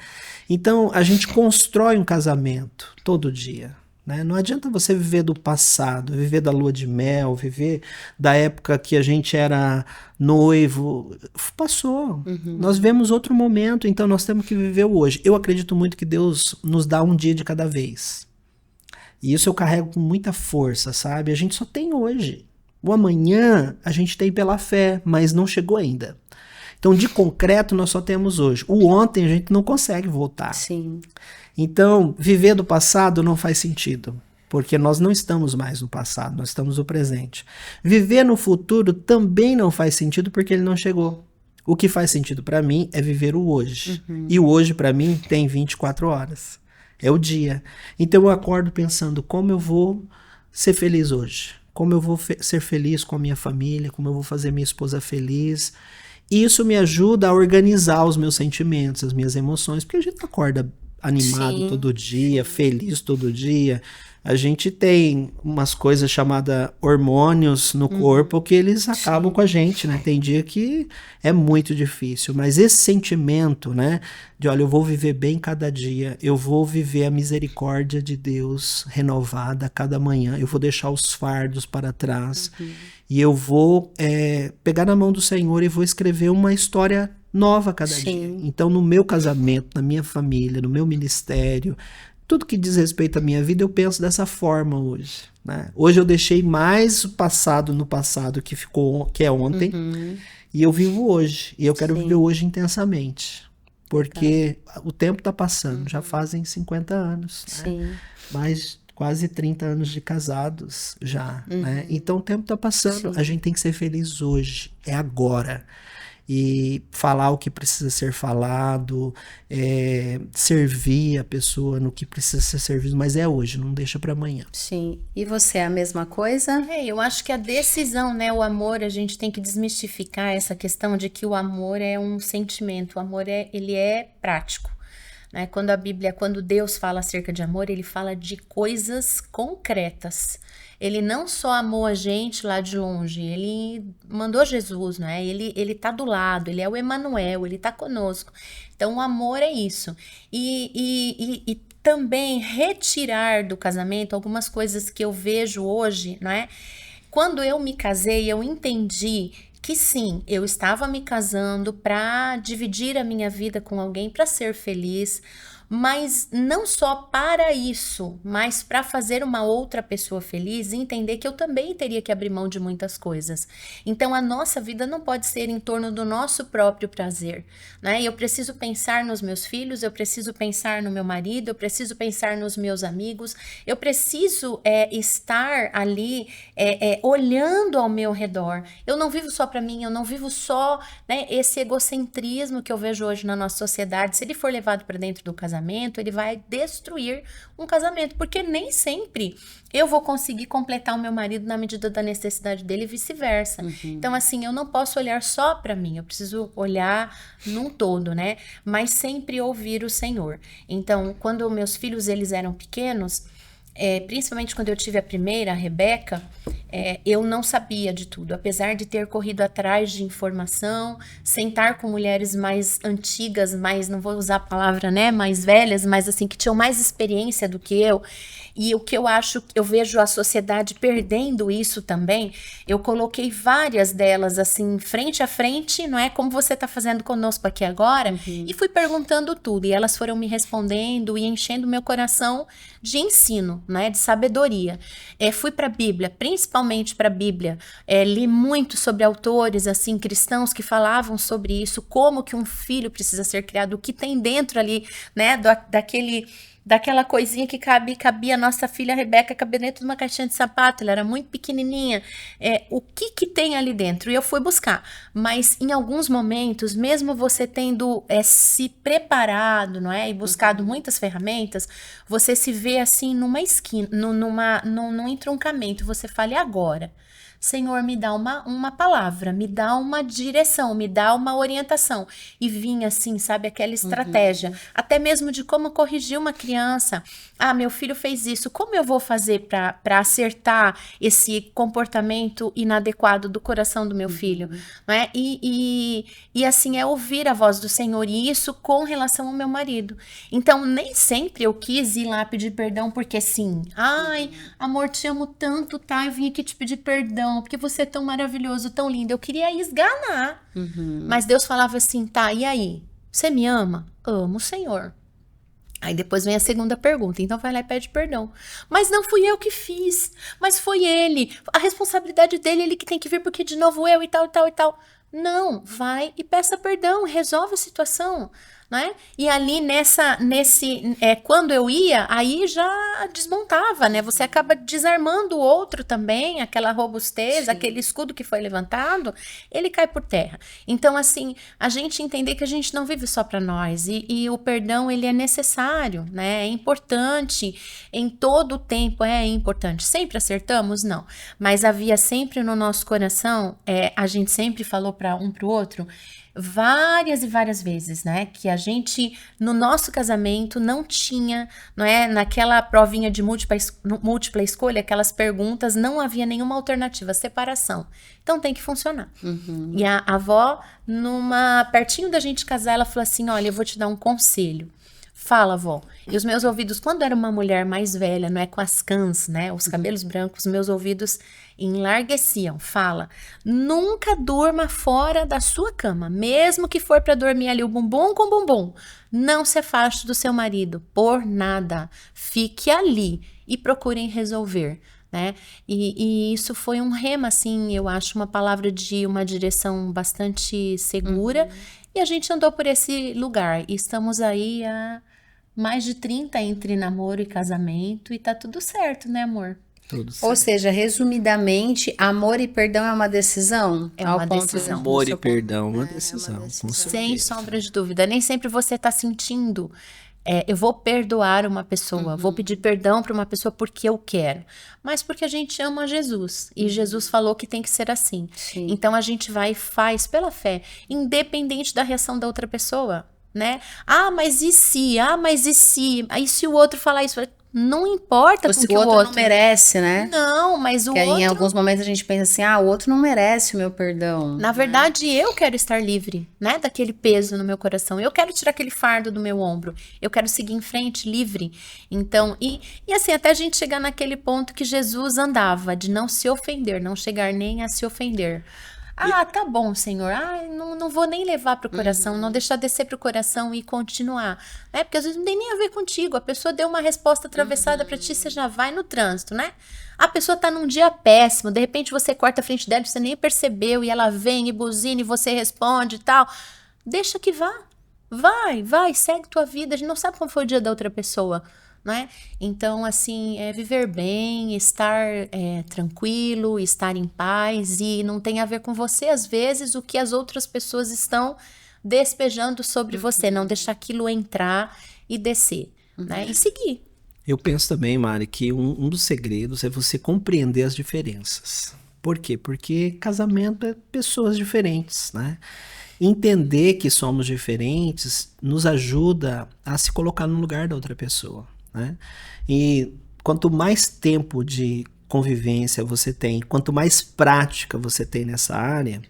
Então a gente constrói um casamento todo dia, né? Não adianta você viver do passado, viver da lua de mel, viver da época que a gente era noivo. Passou. Nós vemos outro momento, então nós temos que viver o hoje. Eu acredito muito que Deus nos dá um dia de cada vez. E isso eu carrego com muita força, sabe? A gente só tem hoje. O amanhã a gente tem pela fé, mas não chegou ainda. Então, de concreto, nós só temos hoje. O ontem a gente não consegue voltar. Sim. Então, viver do passado não faz sentido, porque nós não estamos mais no passado, nós estamos no presente. Viver no futuro também não faz sentido, porque ele não chegou. O que faz sentido para mim é viver o hoje. E o hoje, para mim, tem 24 horas. É o dia. Então, eu acordo pensando como eu vou ser feliz hoje. Como eu vou ser feliz com a minha família, como eu vou fazer minha esposa feliz. E isso me ajuda a organizar os meus sentimentos, as minhas emoções, porque a gente acorda animado todo dia, feliz todo dia. A gente tem umas coisas chamadas hormônios no corpo que eles acabam com a gente, né? Tem dia que é muito difícil, mas esse sentimento, né? De olha, eu vou viver bem cada dia, eu vou viver a misericórdia de Deus renovada a cada manhã, eu vou deixar os fardos para trás e eu vou pegar na mão do Senhor e vou escrever uma história nova cada dia. Então, no meu casamento, na minha família, no meu ministério, tudo que diz respeito à minha vida, eu penso dessa forma hoje, né? Hoje eu deixei mais o passado no passado, que é ontem, e eu vivo hoje. E eu quero viver hoje intensamente. Porque o tempo está passando, já fazem 50 anos, né? Mais quase 30 anos de casados já, né? Então o tempo está passando, a gente tem que ser feliz hoje, é agora. E falar o que precisa ser falado, servir a pessoa no que precisa ser servido, mas é hoje, não deixa para amanhã. Sim. E você é a mesma coisa? Eu acho que a decisão, né, o amor, a gente tem que desmistificar essa questão de que o amor é um sentimento, o amor ele é prático. Né? Quando Deus fala acerca de amor, ele fala de coisas concretas. Ele não só amou a gente lá de longe, ele mandou Jesus, né? Ele tá do lado, ele é o Emanuel, ele tá conosco. Então, o amor é isso. E também retirar do casamento algumas coisas que eu vejo hoje, né? Quando eu me casei, eu entendi que sim, eu estava me casando para dividir a minha vida com alguém, para ser feliz, mas não só para isso, mas para fazer uma outra pessoa feliz e entender que eu também teria que abrir mão de muitas coisas. Então a nossa vida não pode ser em torno do nosso próprio prazer, né? Eu preciso pensar nos meus filhos, eu preciso pensar no meu marido, eu preciso pensar nos meus amigos, eu preciso estar ali olhando ao meu redor. Eu não vivo só para mim, eu não vivo só, né, esse egocentrismo que eu vejo hoje na nossa sociedade, se ele for levado para dentro do casamento, casamento, ele vai destruir um casamento, porque nem sempre eu vou conseguir completar o meu marido na medida da necessidade dele e vice-versa. Então, assim, eu não posso olhar só para mim, eu preciso olhar num todo, né? Mas sempre ouvir o Senhor. Então, quando meus filhos, eles eram pequenos, principalmente quando eu tive a primeira, a Rebeca, eu não sabia de tudo, apesar de ter corrido atrás de informação, sentar com mulheres mais antigas, mais, não vou usar a palavra, né, mais velhas, mas assim, que tinham mais experiência do que eu. E o que eu acho, eu vejo a sociedade perdendo isso também, eu coloquei várias delas assim, frente a frente, não é como você está fazendo conosco aqui agora, e fui perguntando tudo, e elas foram me respondendo e enchendo meu coração de ensino, né, de sabedoria. Fui para a Bíblia, principalmente para a Bíblia, li muito sobre autores assim cristãos que falavam sobre isso, como que um filho precisa ser criado, o que tem dentro ali, né, daquela coisinha que cabia a nossa filha Rebeca, cabia dentro de uma caixinha de sapato, ela era muito pequenininha, o que tem ali dentro? E eu fui buscar, mas em alguns momentos, mesmo você tendo se preparado, não é, e buscado muitas ferramentas, você se vê assim numa esquina, num entroncamento, você fala, e agora? Senhor, me dá uma palavra, me dá uma direção, me dá uma orientação. E vinha assim, sabe, aquela estratégia, até mesmo de como corrigir uma criança. Ah, meu filho fez isso, como eu vou fazer para acertar esse comportamento inadequado do coração do meu filho? Não é? E assim, ouvir a voz do Senhor, e isso com relação ao meu marido. Então, nem sempre eu quis ir lá pedir perdão, porque sim, ai, amor, te amo tanto, tá? Eu vim aqui te pedir perdão, porque você é tão maravilhoso, tão lindo. Eu queria esganar. Mas Deus falava assim, tá, e aí? Você me ama? Amo o Senhor. Aí depois vem a segunda pergunta, então vai lá e pede perdão. Mas não fui eu que fiz, mas foi ele. A responsabilidade dele, ele que tem que vir, porque de novo eu e tal, e tal, e tal. Não, vai e peça perdão, resolve a situação, né? E ali quando eu ia, aí já desmontava, né? Você acaba desarmando o outro também, aquela robustez, Sim. aquele escudo que foi levantado, ele cai por terra. Então, assim, a gente entender que a gente não vive só para nós, e o perdão, ele é necessário, né? É importante, em todo o tempo é importante. Sempre acertamos? Não. Mas havia sempre no nosso coração, a gente sempre falou para um para o outro, várias e várias vezes, né, que a gente, no nosso casamento, não tinha, não é, naquela provinha de múltipla escolha, aquelas perguntas, não havia nenhuma alternativa, separação. Então tem que funcionar. E a avó, pertinho da gente casar, ela falou assim, olha, eu vou te dar um conselho. Fala, vó. E os meus ouvidos, quando era uma mulher mais velha, não é, com as cãs, né, os cabelos brancos, meus ouvidos enlargueciam. Fala, nunca durma fora da sua cama, mesmo que for para dormir ali o bumbum com bumbum. Não se afaste do seu marido, por nada. Fique ali e procurem resolver, né? E isso foi um rema, assim, eu acho, uma palavra de uma direção bastante segura. E a gente andou por esse lugar. E estamos aí há mais de 30 entre namoro e casamento, e tá tudo certo, né, amor? Tudo Ou certo. seja, resumidamente, amor e perdão é uma decisão? É uma Ao ponto decisão. do Amor e seu perdão, uma ponto. decisão, com decisão. Sem certeza. sombra de dúvida. Nem sempre você está sentindo. Eu vou perdoar uma pessoa, vou pedir perdão para uma pessoa porque eu quero, mas porque a gente ama Jesus. E Jesus falou que tem que ser assim. Sim. Então a gente vai e faz pela fé, independente da reação da outra pessoa, né? Ah, mas e se? Ah, mas e se? Aí se o outro falar isso? Não importa com que O outro não merece, né? Não, mas o Porque aí, em outro... alguns momentos a gente pensa assim, o outro não merece o meu perdão. Na verdade, eu quero estar livre, né, daquele peso no meu coração. Eu quero tirar aquele fardo do meu ombro. Eu quero seguir em frente, livre. Então, e assim, até a gente chegar naquele ponto que Jesus andava, de não se ofender, não chegar nem a se ofender. Ah, tá bom, Senhor. Ah, não vou nem levar pro coração, não deixar descer pro coração e continuar. Né? Porque às vezes não tem nem a ver contigo. A pessoa deu uma resposta atravessada pra ti, você já vai no trânsito, né? A pessoa tá num dia péssimo, de repente você corta a frente dela, você nem percebeu, e ela vem e buzina e você responde e tal. Deixa que vá. Vai, segue tua vida. A gente não sabe como foi o dia da outra pessoa. Né? Então, assim, viver bem, estar tranquilo, estar em paz, e não tem a ver com você, às vezes, o que as outras pessoas estão despejando sobre você, não deixar aquilo entrar e descer, né? E seguir. Eu penso também, Mari, que um dos segredos é você compreender as diferenças. Por quê? Porque casamento é pessoas diferentes, né? Entender que somos diferentes nos ajuda a se colocar no lugar da outra pessoa, né? E quanto mais tempo de convivência você tem, quanto mais prática você tem nessa área,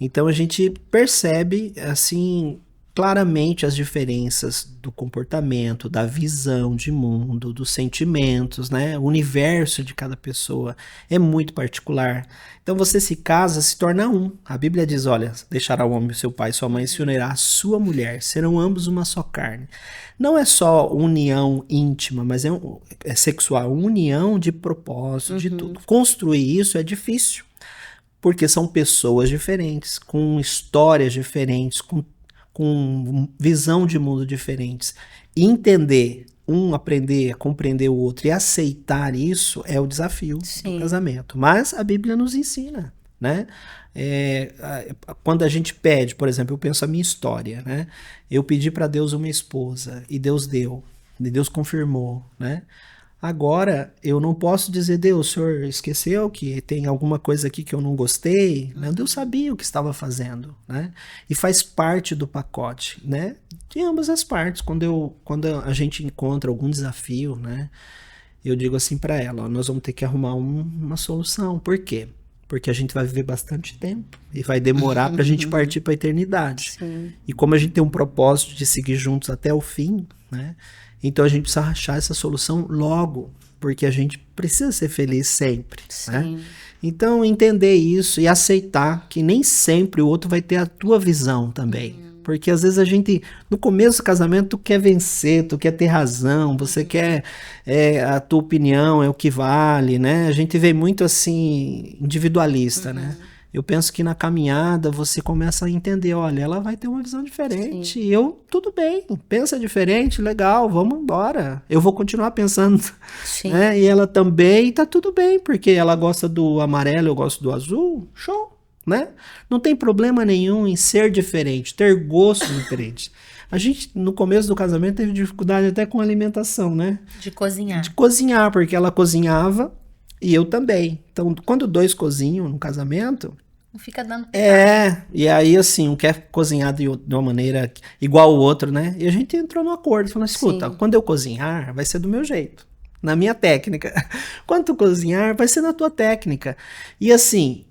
então a gente percebe, assim, claramente as diferenças do comportamento, da visão de mundo, dos sentimentos, né? O universo de cada pessoa é muito particular. Então você se casa, se torna um. A Bíblia diz, olha, deixará o homem seu pai e sua mãe, se unirá a sua mulher, serão ambos uma só carne. Não é só união íntima, mas é sexual, união de propósito, de tudo. Construir isso é difícil, porque são pessoas diferentes, com histórias diferentes, com visão de mundo diferentes. Entender aprender a compreender o outro e aceitar isso é o desafio do casamento. Mas a Bíblia nos ensina, né? Quando a gente pede, por exemplo, eu penso a minha história, né? Eu pedi para Deus uma esposa e Deus deu, e Deus confirmou, né? Agora, eu não posso dizer, Deus, o senhor esqueceu que tem alguma coisa aqui que eu não gostei? Né? Deus sabia o que estava fazendo, né? E faz parte do pacote, né? De ambas as partes. Quando a gente encontra algum desafio, né? Eu digo assim para ela, ó, nós vamos ter que arrumar uma solução. Por quê? Porque a gente vai viver bastante tempo e vai demorar para a gente partir para a eternidade. Sim. E como a gente tem um propósito de seguir juntos até o fim, né? Então a gente precisa achar essa solução logo, porque a gente precisa ser feliz sempre, né? Então entender isso e aceitar que nem sempre o outro vai ter a tua visão também. Porque às vezes a gente, no começo do casamento, tu quer vencer, tu quer ter razão, você quer, a tua opinião é o que vale, né? A gente vê muito assim, individualista, né? Eu penso que na caminhada você começa a entender, olha, ela vai ter uma visão diferente. E eu, tudo bem, pensa diferente, legal, vamos embora. Eu vou continuar pensando, né? E ela também, tá tudo bem, porque ela gosta do amarelo, eu gosto do azul, show, né? Não tem problema nenhum em ser diferente, ter gostos diferentes. A gente, no começo do casamento, teve dificuldade até com alimentação, né? De cozinhar. De cozinhar, porque ela cozinhava e eu também. Então, quando dois cozinham no casamento... Não fica dando e aí assim, um quer cozinhar de uma maneira igual o outro, né? E a gente entrou no acordo, falando, escuta, quando eu cozinhar, vai ser do meu jeito, na minha técnica. Quando tu cozinhar, vai ser na tua técnica. E assim,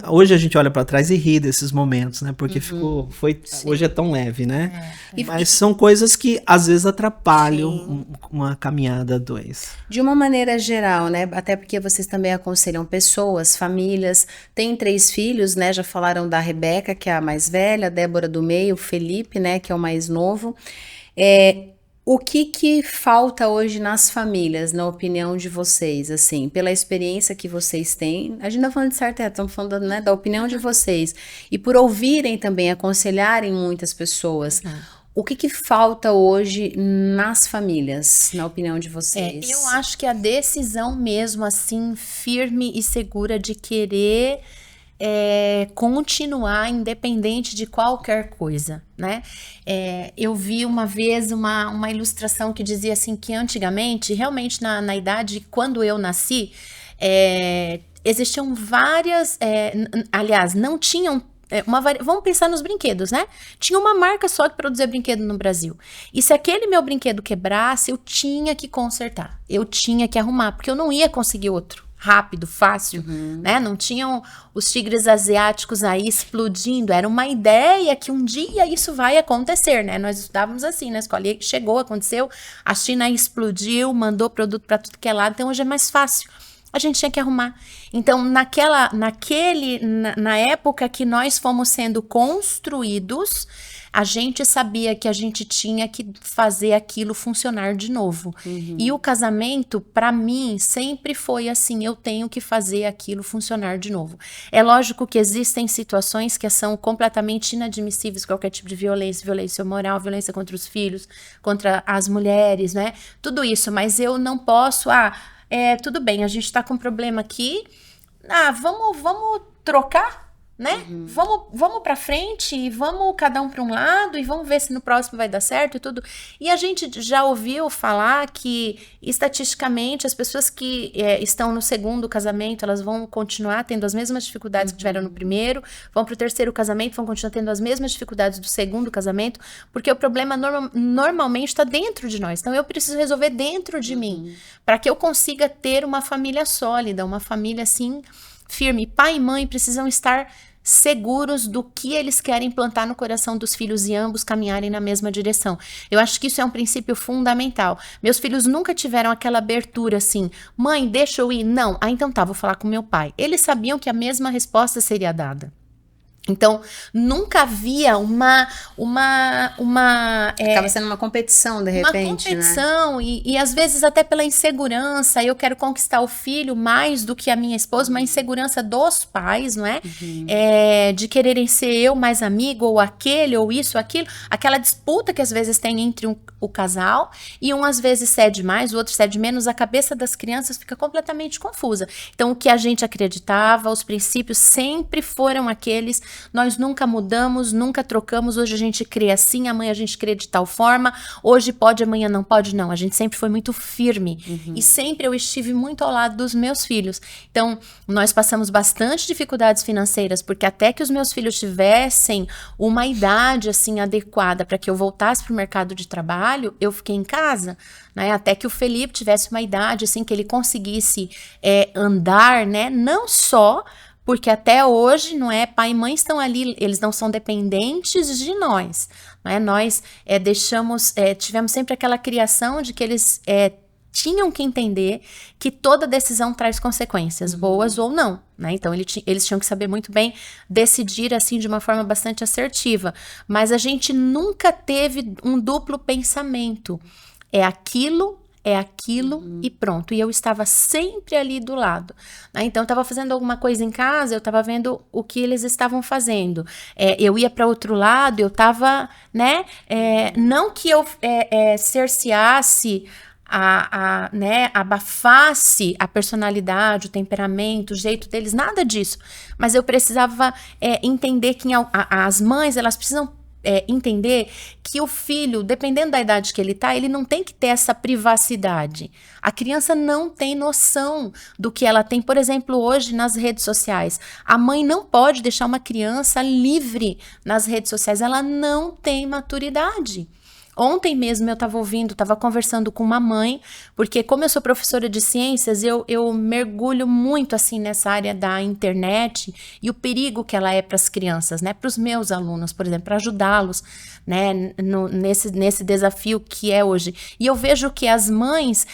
hoje a gente olha para trás e ri desses momentos, né? Porque hoje é tão leve, né? Mas são coisas que às vezes atrapalham uma caminhada a dois. De uma maneira geral, né? Até porque vocês também aconselham pessoas, famílias. Tem 3 filhos, né? Já falaram da Rebeca, que é a mais velha, a Débora do meio, o Felipe, né? Que é o mais novo. O que falta hoje nas famílias, na opinião de vocês, assim, pela experiência que vocês têm? A gente não tá falando de certo, estamos falando, né, da opinião de vocês. E por ouvirem também, aconselharem muitas pessoas. O que falta hoje nas famílias, na opinião de vocês? Eu acho que a decisão mesmo, assim, firme e segura de querer... continuar independente de qualquer coisa, né? Eu vi uma vez uma ilustração que dizia assim que antigamente, realmente na idade quando eu nasci, existiam várias, aliás, não tinham vamos pensar nos brinquedos, né? Tinha uma marca só que produzia brinquedo no Brasil. E se aquele meu brinquedo quebrasse, eu tinha que consertar, eu tinha que arrumar, porque eu não ia conseguir outro rápido, fácil, né? Não tinham os tigres asiáticos aí explodindo. Era uma ideia que um dia isso vai acontecer, né? Nós estudávamos assim na escola. E chegou, aconteceu. A China explodiu, mandou produto para tudo que é lado. Então hoje é mais fácil. A gente tinha que arrumar. Então na época que nós fomos sendo construídos, a gente sabia que a gente tinha que fazer aquilo funcionar de novo. E o casamento, para mim, sempre foi assim, eu tenho que fazer aquilo funcionar de novo. É lógico que existem situações que são completamente inadmissíveis, qualquer tipo de violência moral, violência contra os filhos, contra as mulheres, né? Tudo isso, mas eu não posso, tudo bem, a gente tá com um problema aqui, vamos trocar? né? Vamos para frente e vamos cada um para um lado e vamos ver se no próximo vai dar certo e tudo. E a gente já ouviu falar que estatisticamente as pessoas que estão no segundo casamento, elas vão continuar tendo as mesmas dificuldades que tiveram no primeiro, vão para o terceiro casamento, vão continuar tendo as mesmas dificuldades do segundo casamento, porque o problema normalmente está dentro de nós. Então eu preciso resolver dentro de mim, para que eu consiga ter uma família sólida, uma família assim firme. Pai e mãe precisam estar seguros do que eles querem plantar no coração dos filhos e ambos caminharem na mesma direção. Eu acho que isso é um princípio fundamental. Meus filhos nunca tiveram aquela abertura assim, mãe, deixa eu ir? Não. Ah, então tá, vou falar com meu pai. Eles sabiam que a mesma resposta seria dada. Então, nunca havia acaba sendo uma competição, de repente, uma competição, né? E às vezes até pela insegurança, eu quero conquistar o filho mais do que a minha esposa, uma insegurança dos pais, não é? De quererem ser eu mais amigo, ou aquele, ou isso, aquilo, aquela disputa que às vezes tem entre o casal, e um às vezes cede mais, o outro cede menos, a cabeça das crianças fica completamente confusa. Então, o que a gente acreditava, os princípios sempre foram aqueles. Nós nunca mudamos, nunca trocamos. Hoje a gente crê assim, amanhã a gente crê de tal forma. Hoje pode, amanhã não pode, não. A gente sempre foi muito firme. E sempre eu estive muito ao lado dos meus filhos. Então, nós passamos bastante dificuldades financeiras, porque até que os meus filhos tivessem uma idade assim adequada para que eu voltasse para o mercado de trabalho, eu fiquei em casa, né? Até que o Felipe tivesse uma idade assim que ele conseguisse andar, né? Não só porque até hoje, não é, pai e mãe estão ali, eles não são dependentes de nós, não é? Nós tivemos sempre aquela criação de que eles tinham que entender que toda decisão traz consequências, boas ou não, né? Então eles tinham que saber muito bem decidir assim de uma forma bastante assertiva, mas a gente nunca teve um duplo pensamento, é aquilo e pronto. E eu estava sempre ali do lado, né? Então, eu estava fazendo alguma coisa em casa, eu estava vendo o que eles estavam fazendo. Eu ia para outro lado, eu estava, né? Não que eu cerceasse, né, abafasse a personalidade, o temperamento, o jeito deles, nada disso. Mas eu precisava entender que as mães, elas precisam entender que o filho, dependendo da idade que ele tá, ele não tem que ter essa privacidade. A criança não tem noção do que ela tem. Por exemplo, hoje nas redes sociais, a mãe não pode deixar uma criança livre nas redes sociais, ela não tem maturidade. Ontem mesmo eu estava conversando com uma mãe, porque como eu sou professora de ciências, eu mergulho muito assim nessa área da internet e o perigo que ela é para as crianças, né? Para os meus alunos, por exemplo, para ajudá-los, né? Nesse desafio que é hoje. E eu vejo que as mães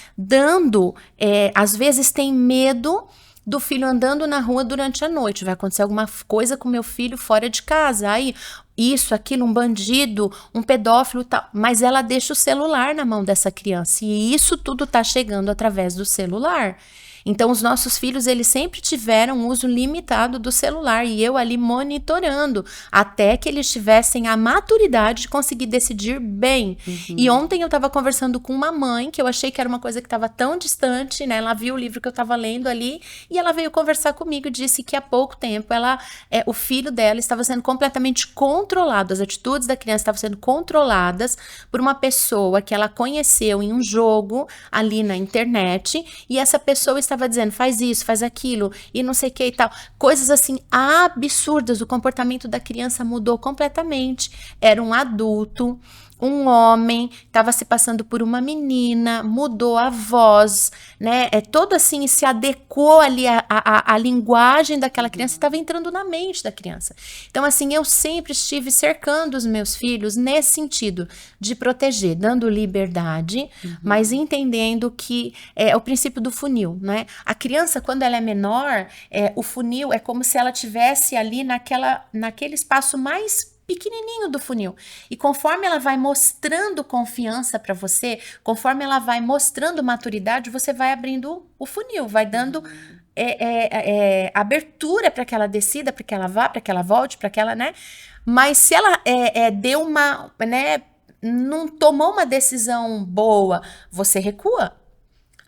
às vezes têm medo do filho andando na rua durante a noite. Vai acontecer alguma coisa com meu filho fora de casa. Aí, isso, aquilo, um bandido, um pedófilo, tal. Mas ela deixa o celular na mão dessa criança. E isso tudo tá chegando através do celular. Então, os nossos filhos, eles sempre tiveram um uso limitado do celular e eu ali monitorando até que eles tivessem a maturidade de conseguir decidir bem. E ontem eu estava conversando com uma mãe que eu achei que era uma coisa que estava tão distante, né? Ela viu o livro que eu estava lendo ali e ela veio conversar comigo e disse que há pouco tempo o filho dela estava sendo completamente controlado, as atitudes da criança estavam sendo controladas por uma pessoa que ela conheceu em um jogo ali na internet e essa pessoa estava dizendo, faz isso, faz aquilo, e não sei o que e tal. Coisas assim absurdas, o comportamento da criança mudou completamente. Era um adulto, um homem, estava se passando por uma menina, mudou a voz, né? Todo assim, se adequou ali a linguagem daquela criança, estava entrando na mente da criança. Então, assim, eu sempre estive cercando os meus filhos nesse sentido de proteger, dando liberdade, mas entendendo que é o princípio do funil, né? A criança, quando ela é menor, o funil é como se ela tivesse ali naquele espaço mais pequenininho do funil. E conforme ela vai mostrando confiança para você, conforme ela vai mostrando maturidade, você vai abrindo o funil, vai dando abertura para que ela decida, para que ela vá, para que ela volte, para que ela, né? Mas se ela deu né, não tomou uma decisão boa, você recua.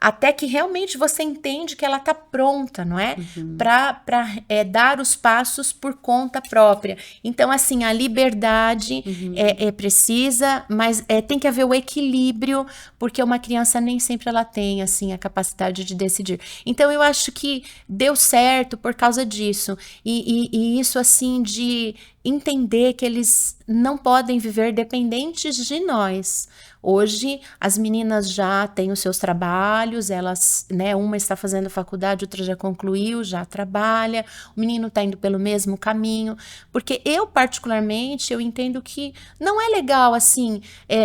até que realmente você entende que ela tá pronta, não é? Para dar os passos por conta própria. Então, assim, a liberdade é precisa, mas tem que haver o equilíbrio, porque uma criança nem sempre ela tem, assim, a capacidade de decidir. Então, eu acho que deu certo por causa disso. E isso, assim, de entender que eles não podem viver dependentes de nós. Hoje, as meninas já têm os seus trabalhos, elas, né, uma está fazendo faculdade, outra já concluiu, já trabalha, o menino está indo pelo mesmo caminho, porque eu, particularmente, eu entendo que não é legal, assim,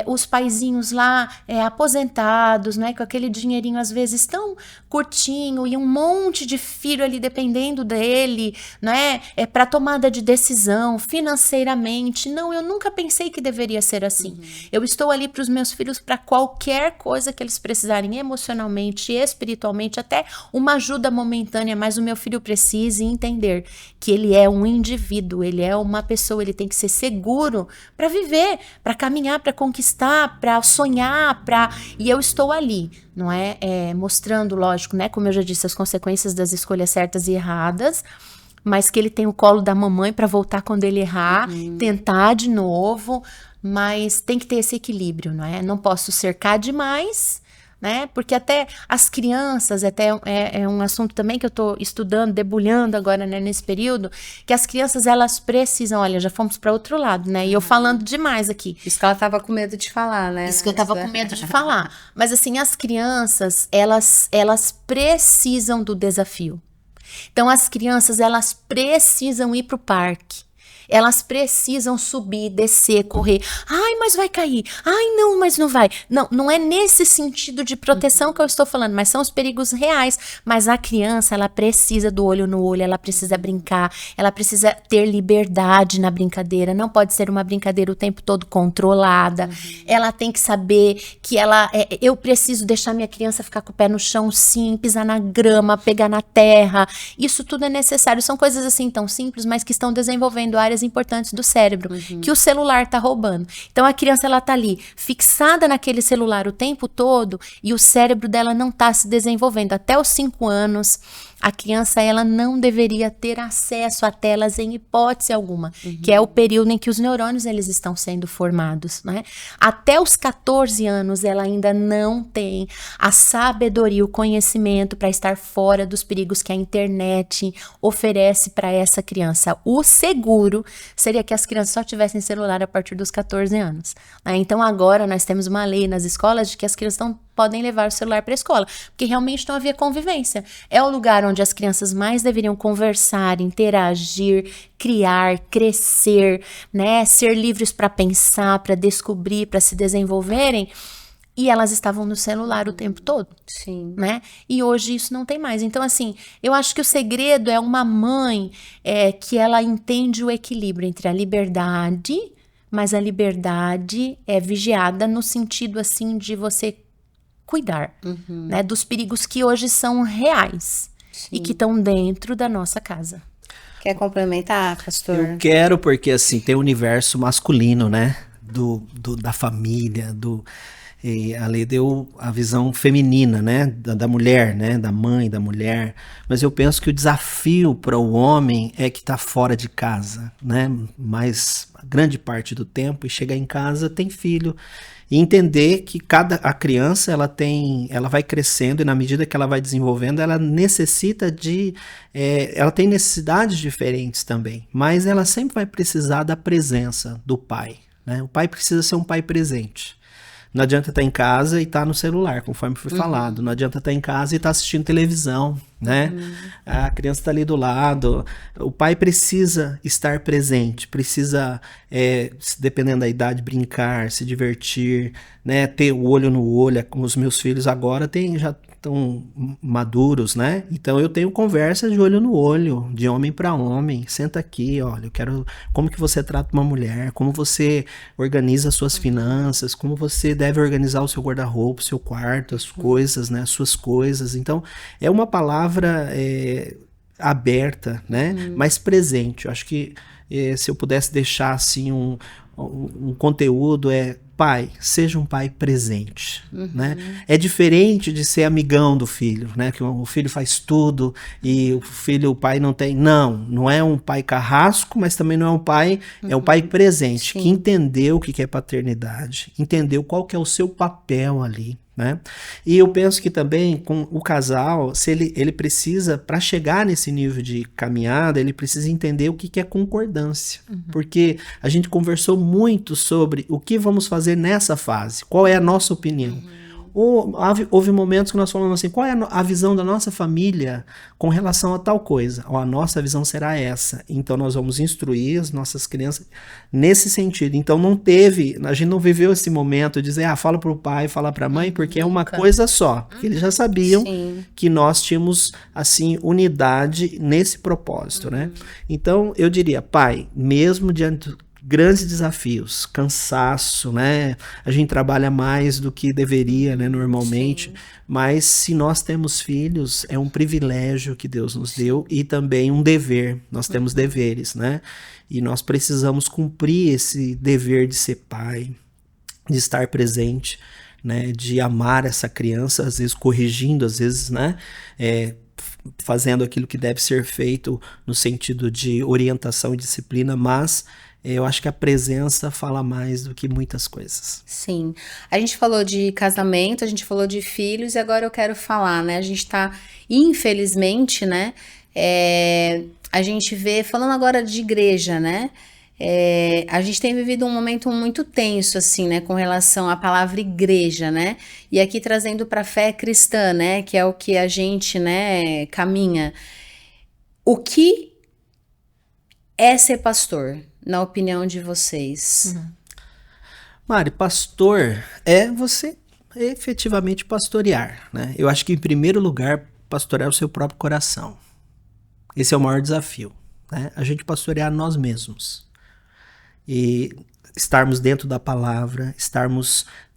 os paizinhos lá, aposentados, né, com aquele dinheirinho, às vezes, tão curtinho, e um monte de filho ali dependendo dele, né, para tomada de decisão, financeiramente. Não, eu nunca pensei que deveria ser assim. Eu estou ali para os meus filhos para qualquer coisa que eles precisarem, emocionalmente, espiritualmente, até uma ajuda momentânea, mas o meu filho precisa entender que ele é um indivíduo, ele é uma pessoa, ele tem que ser seguro para viver, para caminhar, para conquistar, para sonhar, e eu estou ali, não é? Mostrando, lógico, né, como eu já disse, as consequências das escolhas certas e erradas, mas que ele tem o colo da mamãe para voltar quando ele errar, tentar de novo, mas tem que ter esse equilíbrio, não é? Não posso cercar demais, né? Porque até as crianças, até é um assunto também que eu estou estudando, debulhando agora, né, nesse período, que as crianças, elas precisam, olha, já fomos para outro lado, né? E eu falando demais aqui. Isso que ela tava com medo de falar, né? Isso que eu tava com medo de falar. Mas assim, as crianças, elas precisam do desafio. Então, as crianças, elas precisam ir para o parque. Elas precisam subir, descer, correr. Ai, mas vai cair. Ai, não, mas não vai. Não, não é nesse sentido de proteção que eu estou falando, mas são os perigos reais. Mas a criança, ela precisa do olho no olho, ela precisa brincar, ela precisa ter liberdade na brincadeira. Não pode ser uma brincadeira o tempo todo controlada. Ela tem que saber que eu preciso deixar minha criança ficar com o pé no chão, sim, pisar na grama, pegar na terra. Isso tudo é necessário. São coisas assim tão simples, mas que estão desenvolvendo áreas importantes do cérebro, que o celular tá roubando. Então a criança, ela tá ali fixada naquele celular o tempo todo e o cérebro dela não tá se desenvolvendo. Até os 5 anos, a criança, ela não deveria ter acesso a telas em hipótese alguma, que é o período em que os neurônios, eles estão sendo formados, né? Até os 14 anos, ela ainda não tem a sabedoria, o conhecimento para estar fora dos perigos que a internet oferece para essa criança. O seguro seria que as crianças só tivessem celular a partir dos 14 anos, né? Então agora nós temos uma lei nas escolas de que as crianças não podem levar o celular para a escola, porque realmente não havia convivência. É o lugar onde as crianças mais deveriam conversar, interagir, criar, crescer, né? Ser livres para pensar, para descobrir, para se desenvolverem. E elas estavam no celular o tempo todo. Sim. Né? E hoje isso não tem mais. Então, assim, eu acho que o segredo é uma mãe que ela entende o equilíbrio entre a liberdade, mas a liberdade é vigiada no sentido, assim, de você cuidar, né, dos perigos que hoje são reais. Sim. E que estão dentro da nossa casa. Quer complementar, pastor? Eu quero, porque assim, tem o universo masculino, né, da família, a lei deu a visão feminina, né, da mulher, né, da mãe, da mulher, mas eu penso que o desafio para o homem é que está fora de casa, né, mas a grande parte do tempo, e chegar em casa, tem filho, e entender que a criança, ela vai crescendo, e na medida que ela vai desenvolvendo, ela necessita ela tem necessidades diferentes também, mas ela sempre vai precisar da presença do pai, né, o pai precisa ser um pai presente. Não adianta estar em casa e estar no celular, conforme foi falado. Não adianta estar em casa e estar assistindo televisão, né? A criança está ali do lado. O pai precisa estar presente, precisa, dependendo da idade, brincar, se divertir, né? Ter o olho no olho. Com os meus filhos agora já estão maduros, né? Então eu tenho conversa de olho no olho, de homem para homem. Senta aqui, olha, eu quero como que você trata uma mulher, como você organiza as suas finanças, como você deve organizar o seu guarda-roupa, o seu quarto, as coisas, né? As suas coisas. Então é uma palavra aberta, né? Mas presente. Eu acho que se eu pudesse deixar assim um conteúdo pai, seja um pai presente, né? É diferente de ser amigão do filho, né? Que o filho faz tudo e o pai não tem. Não é um pai carrasco, mas também não é um pai, é um pai presente, Sim. que entendeu o que é paternidade, entendeu qual que é o seu papel ali, né? E eu penso que também com o casal, se ele precisa, para chegar nesse nível de caminhada, ele precisa entender o que é concordância. Porque a gente conversou muito sobre o que vamos fazer nessa fase, qual é a nossa opinião. Houve momentos que nós falamos assim, qual é a visão da nossa família com relação a tal coisa? A nossa visão será essa. Então nós vamos instruir as nossas crianças nesse sentido. Então a gente não viveu esse momento de dizer, fala para o pai, fala para a mãe, porque é uma coisa só. Porque eles já sabiam que nós tínhamos, assim, unidade nesse propósito, né? Então eu diria, pai, mesmo diante grandes desafios, cansaço, né? A gente trabalha mais do que deveria, né, normalmente, mas se nós temos filhos, é um privilégio que Deus nos deu e também um dever. Nós temos deveres, né? E nós precisamos cumprir esse dever de ser pai, de estar presente, né? De amar essa criança, às vezes corrigindo, às vezes, né? Fazendo aquilo que deve ser feito no sentido de orientação e disciplina, mas eu acho que a presença fala mais do que muitas coisas. Sim. A gente falou de casamento, a gente falou de filhos e agora eu quero falar, né? A gente tá, infelizmente, né? A gente vê, falando agora de igreja, né? A gente tem vivido um momento muito tenso, assim, né? Com relação à palavra igreja, né? E aqui trazendo para a fé cristã, né? Que é o que a gente, né, caminha. O que é ser pastor, na opinião de vocês? Mari, pastor é você efetivamente pastorear, né? Eu acho que, em primeiro lugar, pastorear o seu próprio coração. Esse é o maior desafio, né? A gente pastorear nós mesmos. E estarmos dentro da palavra,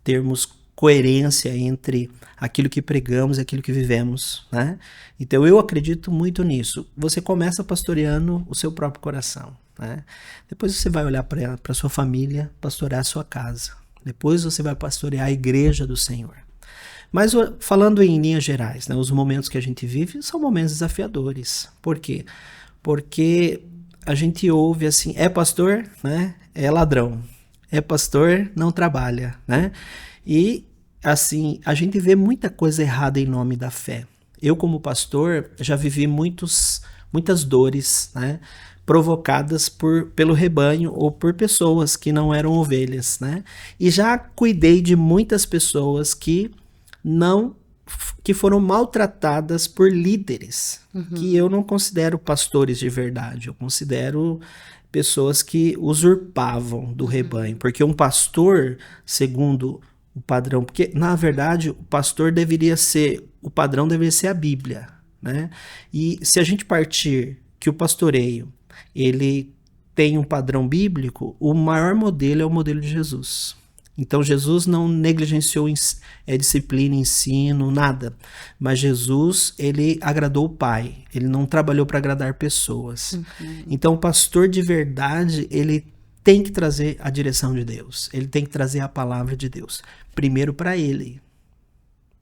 termos coerência entre aquilo que pregamos e aquilo que vivemos, né? Então eu acredito muito nisso. Você começa pastoreando o seu próprio coração, né? Depois você vai olhar para sua família, pastorear a sua casa. Depois você vai pastorear a igreja do Senhor. Mas falando em linhas gerais, né, os momentos que a gente vive são momentos desafiadores. Por quê? Porque a gente ouve assim, é pastor, né? É ladrão. É pastor, não trabalha, né? E assim, a gente vê muita coisa errada em nome da fé. Eu, como pastor, já vivi muitas dores, né? Provocadas pelo rebanho ou por pessoas que não eram ovelhas, né? E já cuidei de muitas pessoas que foram maltratadas por líderes, que eu não considero pastores de verdade, eu considero pessoas que usurpavam do rebanho, porque um pastor, segundo o padrão, porque na verdade o padrão deveria ser a Bíblia, né? E se a gente partir que o pastoreio, ele tem um padrão bíblico, o maior modelo é o modelo de Jesus. Então Jesus não negligenciou disciplina, ensino, nada. Mas Jesus, ele agradou o Pai. Ele não trabalhou para agradar pessoas. Então o pastor de verdade, ele tem que trazer a direção de Deus. Ele tem que trazer a palavra de Deus. Primeiro para ele.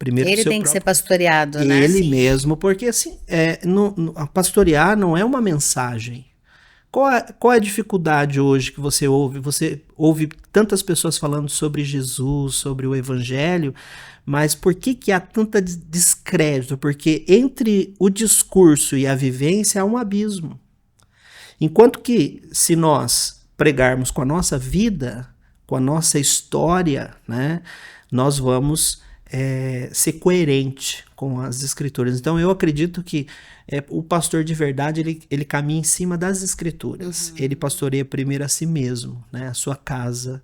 Ele tem que ser pastoreado, né? Ele mesmo, porque assim, pastorear não é uma mensagem. Qual é a dificuldade hoje que você ouve? Você ouve tantas pessoas falando sobre Jesus, sobre o Evangelho, mas por que há tanta descrédito? Porque entre o discurso e a vivência há um abismo. Enquanto que, se nós pregarmos com a nossa vida, com a nossa história, né, nós vamos ser coerente com as Escrituras. Então eu acredito que o pastor de verdade, ele caminha em cima das Escrituras. Ele pastoreia primeiro a si mesmo, né, a sua casa.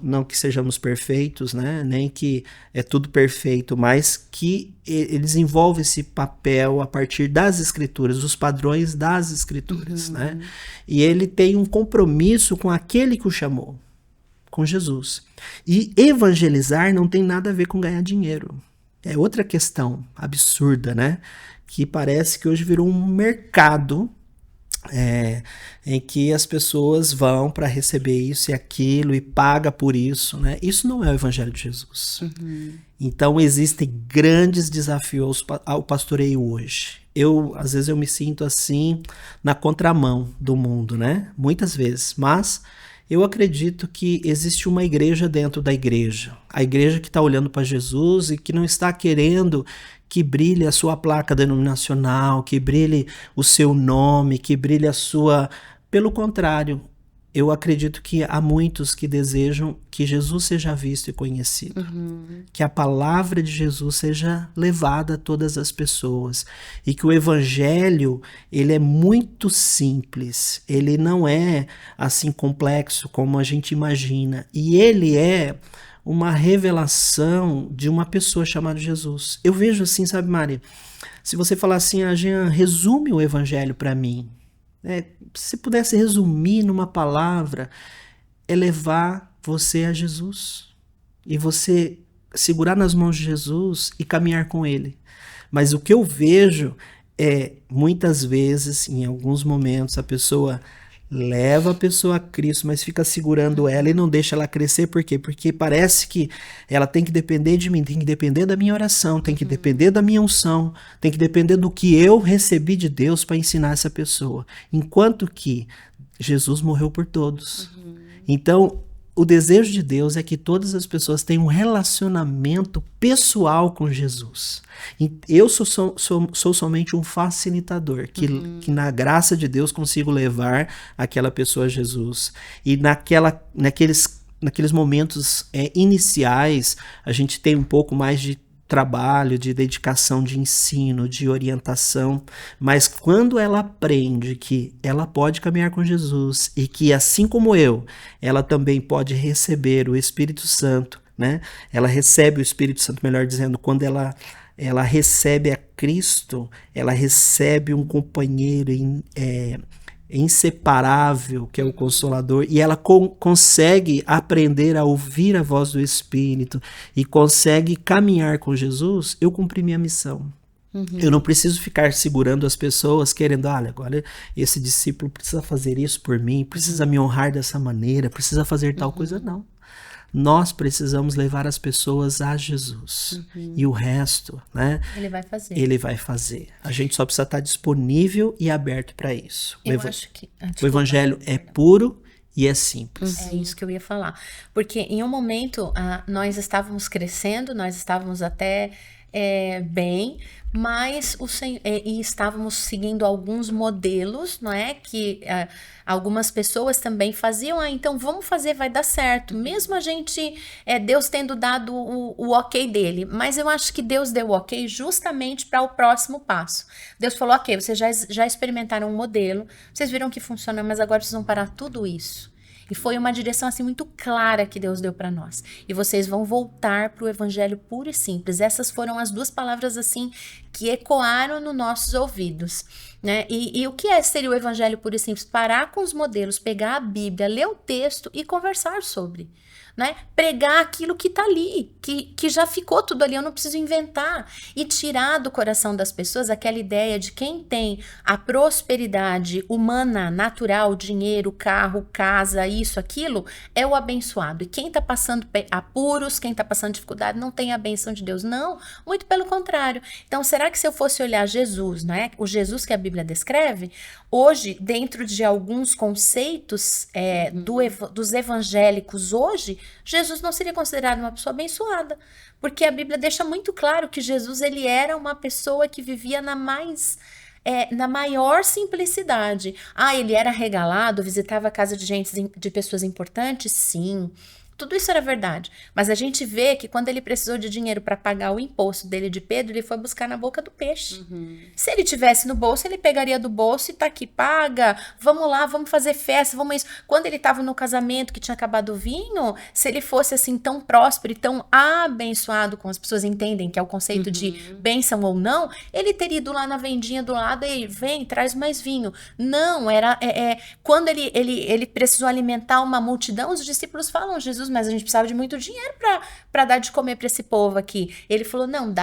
Não que sejamos perfeitos, né, nem que é tudo perfeito, mas que ele desenvolve esse papel a partir das Escrituras, os padrões das Escrituras, né? E ele tem um compromisso com aquele que o chamou, com Jesus. E evangelizar não tem nada a ver com ganhar dinheiro. É outra questão absurda, né? Que parece que hoje virou um mercado em que as pessoas vão para receber isso e aquilo e paga por isso, né? Isso não é o Evangelho de Jesus. Então existem grandes desafios ao pastoreio hoje. Às vezes eu me sinto assim na contramão do mundo, né? Muitas vezes, mas eu acredito que existe uma igreja dentro da igreja. A igreja que está olhando para Jesus e que não está querendo que brilhe a sua placa denominacional, que brilhe o seu nome, que brilhe a sua... Pelo contrário, eu acredito que há muitos que desejam que Jesus seja visto e conhecido. Que a palavra de Jesus seja levada a todas as pessoas. E que o evangelho, ele é muito simples. Ele não é assim complexo como a gente imagina. E ele é uma revelação de uma pessoa chamada Jesus. Eu vejo assim, sabe, Mari? Se você falar assim, Jean, resume o evangelho para mim. Se pudesse resumir numa palavra, é levar você a Jesus. E você segurar nas mãos de Jesus e caminhar com ele. Mas o que eu vejo é, muitas vezes, em alguns momentos, a pessoa leva a pessoa a Cristo, mas fica segurando ela e não deixa ela crescer. Por quê? Porque parece que ela tem que depender de mim, tem que depender da minha oração, tem que depender da minha unção, tem que depender do que eu recebi de Deus para ensinar essa pessoa. Enquanto que Jesus morreu por todos. Então, o desejo de Deus é que todas as pessoas tenham um relacionamento pessoal com Jesus. Eu sou somente um facilitador, que na graça de Deus consigo levar aquela pessoa a Jesus. E naqueles momentos iniciais, a gente tem um pouco mais de trabalho, de dedicação, de ensino, de orientação, mas quando ela aprende que ela pode caminhar com Jesus e que, assim como eu, ela também pode receber o Espírito Santo, né? Ela recebe o Espírito Santo, melhor dizendo, quando ela recebe a Cristo, ela recebe um companheiro inseparável, que é o Consolador, e ela consegue aprender a ouvir a voz do Espírito e consegue caminhar com Jesus. Eu cumpri minha missão. Eu não preciso ficar segurando as pessoas, querendo, agora esse discípulo precisa fazer isso por mim, precisa me honrar dessa maneira, precisa fazer tal coisa. Não. Nós precisamos levar as pessoas a Jesus. E o resto, né? Ele vai fazer. A gente só precisa estar disponível e aberto para isso. O evangelho é puro e é simples. É isso que eu ia falar. Porque em um momento nós estávamos crescendo, nós estávamos até bem, mas e estávamos seguindo alguns modelos, não é? Que algumas pessoas também faziam, então vamos fazer, vai dar certo. Mesmo a gente, Deus tendo dado o ok dele, mas eu acho que Deus deu o ok justamente para o próximo passo. Deus falou, ok, vocês já experimentaram um modelo, vocês viram que funciona, mas agora vocês vão parar tudo isso. E foi uma direção assim muito clara que Deus deu para nós. E vocês vão voltar para o evangelho puro e simples. Essas foram as duas palavras assim que ecoaram nos nossos ouvidos, né? E o que seria o evangelho puro e simples? Parar com os modelos, pegar a Bíblia, ler o texto e conversar sobre, né? Pregar aquilo que está ali, que já ficou tudo ali, eu não preciso inventar. E tirar do coração das pessoas aquela ideia de quem tem a prosperidade humana, natural, dinheiro, carro, casa, isso, aquilo, é o abençoado. E quem está passando apuros, quem está passando dificuldade, não tem a bênção de Deus. Não, muito pelo contrário. Então, será que se eu fosse olhar Jesus, né, o Jesus que a Bíblia descreve, hoje, dentro de alguns conceitos dos evangélicos hoje, Jesus não seria considerado uma pessoa abençoada, porque a Bíblia deixa muito claro que Jesus ele era uma pessoa que vivia na maior simplicidade. Ele era regalado, visitava a casa de pessoas importantes? Sim. Tudo isso era verdade, mas a gente vê que quando ele precisou de dinheiro para pagar o imposto dele de Pedro, ele foi buscar na boca do peixe. Se ele tivesse no bolso, ele pegaria do bolso e tá aqui, paga, vamos lá, vamos fazer festa, vamos isso. Quando ele estava no casamento que tinha acabado o vinho, se ele fosse assim tão próspero e tão abençoado, como as pessoas entendem que é o conceito de bênção ou não, ele teria ido lá na vendinha do lado e vem, traz mais vinho. Não, quando ele precisou alimentar uma multidão, os discípulos falam, Jesus Jesus, mas a gente precisava de muito dinheiro para dar de comer para esse povo aqui. Ele falou, não,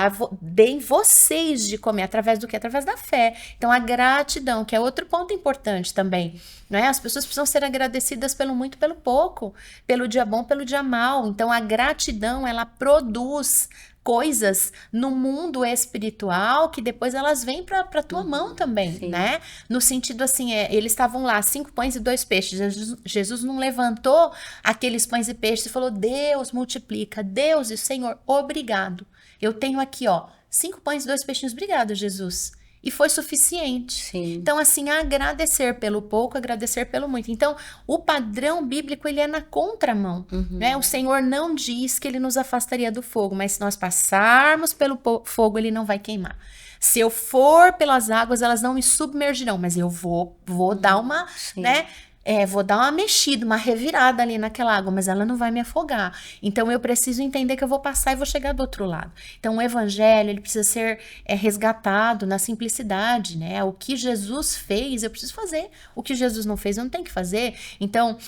deem vocês de comer, através do quê? Através da fé. Então, a gratidão, que é outro ponto importante também, né? As pessoas precisam ser agradecidas pelo muito e pelo pouco, pelo dia bom, pelo dia mal. Então, a gratidão, ela produz coisas no mundo espiritual que depois elas vêm para tua mão também, Sim. né? No sentido assim, eles estavam lá, 5 pães e 2 peixes. Jesus não levantou aqueles pães e peixes e falou, Deus multiplica, Deus e o Senhor, obrigado. Eu tenho aqui, 5 pães e 2 peixinhos, obrigado, Jesus. E foi suficiente. Sim. Então, assim, agradecer pelo pouco, agradecer pelo muito. Então, o padrão bíblico, ele é na contramão, né? O Senhor não diz que ele nos afastaria do fogo, mas se nós passarmos pelo fogo, ele não vai queimar. Se eu for pelas águas, elas não me submergirão, mas eu vou dar uma, né? Vou dar uma mexida, uma revirada ali naquela água, mas ela não vai me afogar. Então, eu preciso entender que eu vou passar e vou chegar do outro lado. Então, o evangelho, ele precisa ser resgatado na simplicidade, né? O que Jesus fez, eu preciso fazer. O que Jesus não fez, eu não tenho que fazer. Então,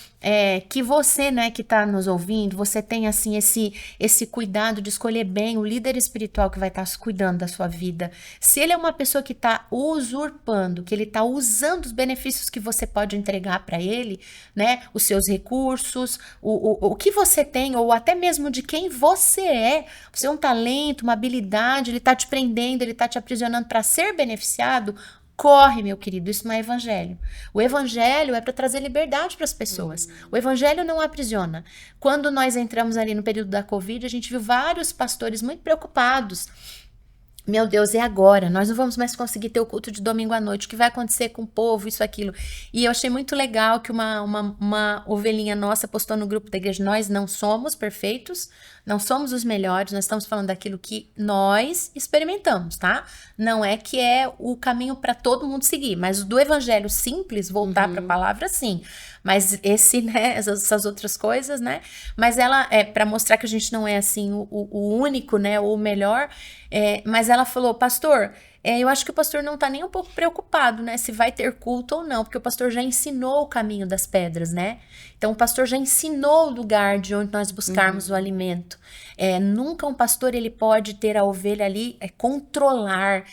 que você, né, que está nos ouvindo, você tenha, assim, esse cuidado de escolher bem o líder espiritual que vai estar cuidando da sua vida. Se ele é uma pessoa que está usurpando, que ele está usando os benefícios que você pode entregar para ele, né, os seus recursos, o que você tem, ou até mesmo de quem você é um talento, uma habilidade, ele está te prendendo, ele está te aprisionando para ser beneficiado. Corre, meu querido, isso não é evangelho. O evangelho é para trazer liberdade para as pessoas. O evangelho não aprisiona. Quando nós entramos ali no período da Covid, a gente viu vários pastores muito preocupados. Meu Deus, é agora, nós não vamos mais conseguir ter o culto de domingo à noite, o que vai acontecer com o povo, isso, aquilo. E eu achei muito legal que uma ovelhinha nossa postou no grupo da igreja, nós não somos perfeitos, não somos os melhores, nós estamos falando daquilo que nós experimentamos, tá? Não é que é o caminho para todo mundo seguir, mas do evangelho simples, voltar para a palavra, sim. Mas né, essas outras coisas, né? Mas ela, para mostrar que a gente não é assim o único, né, ou o melhor, mas ela falou, pastor, eu acho que o pastor não tá nem um pouco preocupado, né, se vai ter culto ou não, porque o pastor já ensinou o caminho das pedras, né? Então o pastor já ensinou o lugar de onde nós buscarmos o alimento. Nunca um pastor, ele pode ter a ovelha ali, controlar.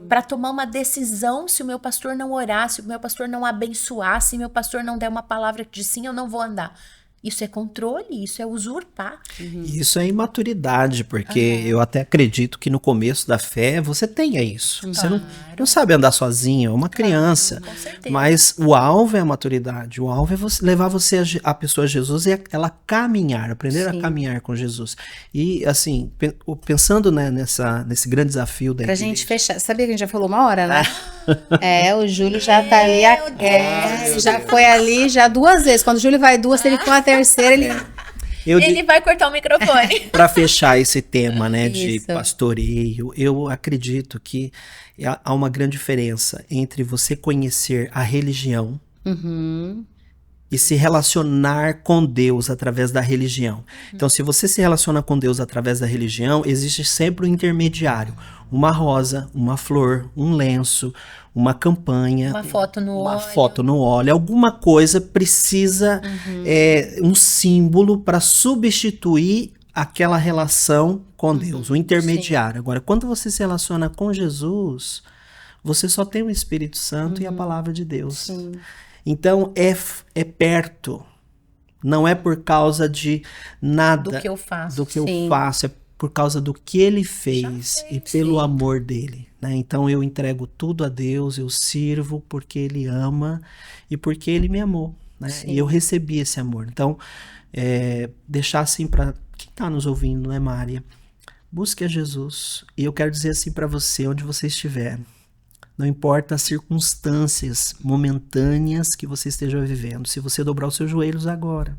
Para tomar uma decisão, se o meu pastor não orar, se o meu pastor não abençoar, se o meu pastor não der uma palavra de sim, eu não vou andar. Isso é controle, isso é usurpar. Isso é imaturidade, porque eu até acredito que no começo da fé você tenha isso. Você não sabe andar sozinho, é uma criança. Com certeza. Mas o alvo é a maturidade. O alvo é levar a pessoa a Jesus e ela caminhar, aprender a caminhar com Jesus. E assim, pensando, né, nesse grande desafio da Pra igreja. gente fechar. Sabia que a gente já falou 1 hora, né? O Júlio já tá ali. Já foi ali já 2 vezes. Quando o Júlio vai 2, se ele for a terceira, ele. Ele vai cortar o microfone. Para fechar esse tema, né, de Isso. pastoreio, eu acredito que há uma grande diferença entre você conhecer a religião e se relacionar com Deus através da religião. Então, se você se relaciona com Deus através da religião, existe sempre um intermediário. Uma rosa, uma flor, um lenço, uma campanha. Uma foto no uma óleo. foto no óleo. Alguma coisa precisa, um símbolo para substituir aquela relação com Deus, o intermediário. Agora, quando você se relaciona com Jesus, você só tem o Espírito Santo e a palavra de Deus. Sim. Então, é perto. Não é por causa de nada Do que eu faço. do que eu Sim. faço, é por causa do que ele fez e pelo amor dele, né? Então eu entrego tudo a Deus, eu sirvo porque ele ama e porque ele me amou, né? E eu recebi esse amor. Então, deixar assim para quem está nos ouvindo, né, Mária? Busque a Jesus. E eu quero dizer assim para você, onde você estiver, não importa as circunstâncias momentâneas que você esteja vivendo, se você dobrar os seus joelhos agora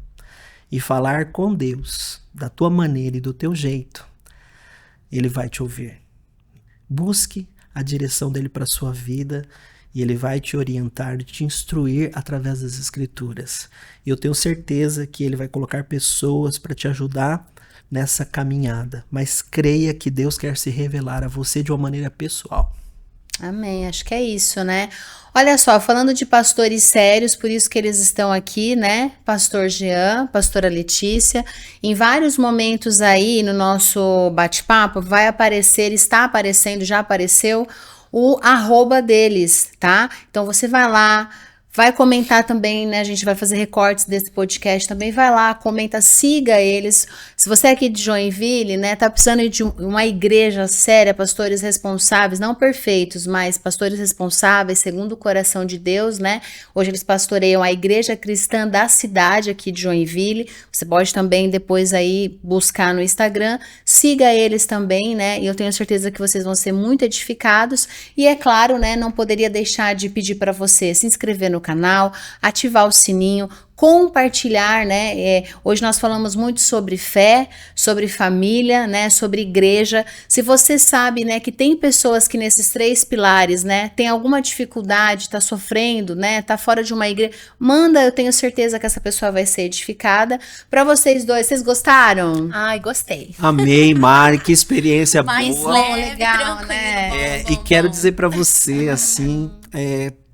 e falar com Deus da tua maneira e do teu jeito, ele vai te ouvir. Busque a direção dele para a sua vida e ele vai te orientar, te instruir através das escrituras. E eu tenho certeza que ele vai colocar pessoas para te ajudar nessa caminhada, mas creia que Deus quer se revelar a você de uma maneira pessoal. Amém, acho que é isso, né? Olha só, falando de pastores sérios, por isso que eles estão aqui, né? Pastor Jean, pastora Letícia. Em vários momentos aí no nosso bate-papo vai aparecer, está aparecendo, já apareceu o @ deles, tá? Então você vai lá, vai comentar também, né? A gente vai fazer recortes desse podcast também. Vai lá, comenta, siga eles. Se você é aqui de Joinville, né? Tá precisando de uma igreja séria, pastores responsáveis, não perfeitos, mas pastores responsáveis, segundo o coração de Deus, né? Hoje eles pastoreiam a igreja cristã da cidade aqui de Joinville. Você pode também depois aí buscar no Instagram. Siga eles também, né? E eu tenho certeza que vocês vão ser muito edificados. E é claro, né? Não poderia deixar de pedir para você se inscrever no canal, ativar o sininho, compartilhar, né? Hoje nós falamos muito sobre fé, sobre família, né? Sobre igreja. Se você sabe, né, que tem pessoas que nesses 3 pilares, né, tem alguma dificuldade, tá sofrendo, né, tá fora de uma igreja, manda, eu tenho certeza que essa pessoa vai ser edificada. Para vocês dois, vocês gostaram? Ai, gostei. Amei, Mari, que experiência Mais boa. leve, legal, tranquilo, né? bom, E quero bom. dizer para você, assim,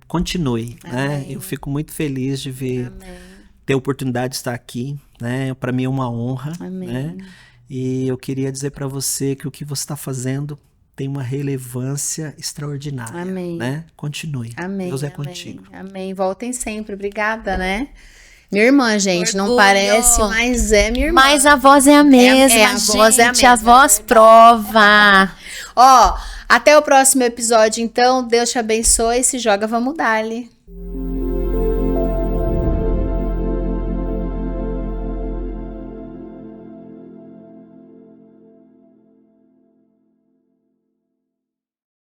continue, né? Amém. Eu fico muito feliz de ver, Amém. ter a oportunidade de estar aqui, né? Para mim é uma honra, Amém. né? E eu queria dizer para você que o que você está fazendo tem uma relevância extraordinária, Amém. né? Continue. Amém. Deus é amém, contigo. Amém. Voltem sempre. Obrigada, né? Minha irmã, gente, não Orgulho. parece, mas é minha irmã. Mas a voz é a mesma, a voz é a gente, a mesma, voz é verdade. prova. Ó, até o próximo episódio, então. Deus te abençoe. Se joga, vamos dar-lhe.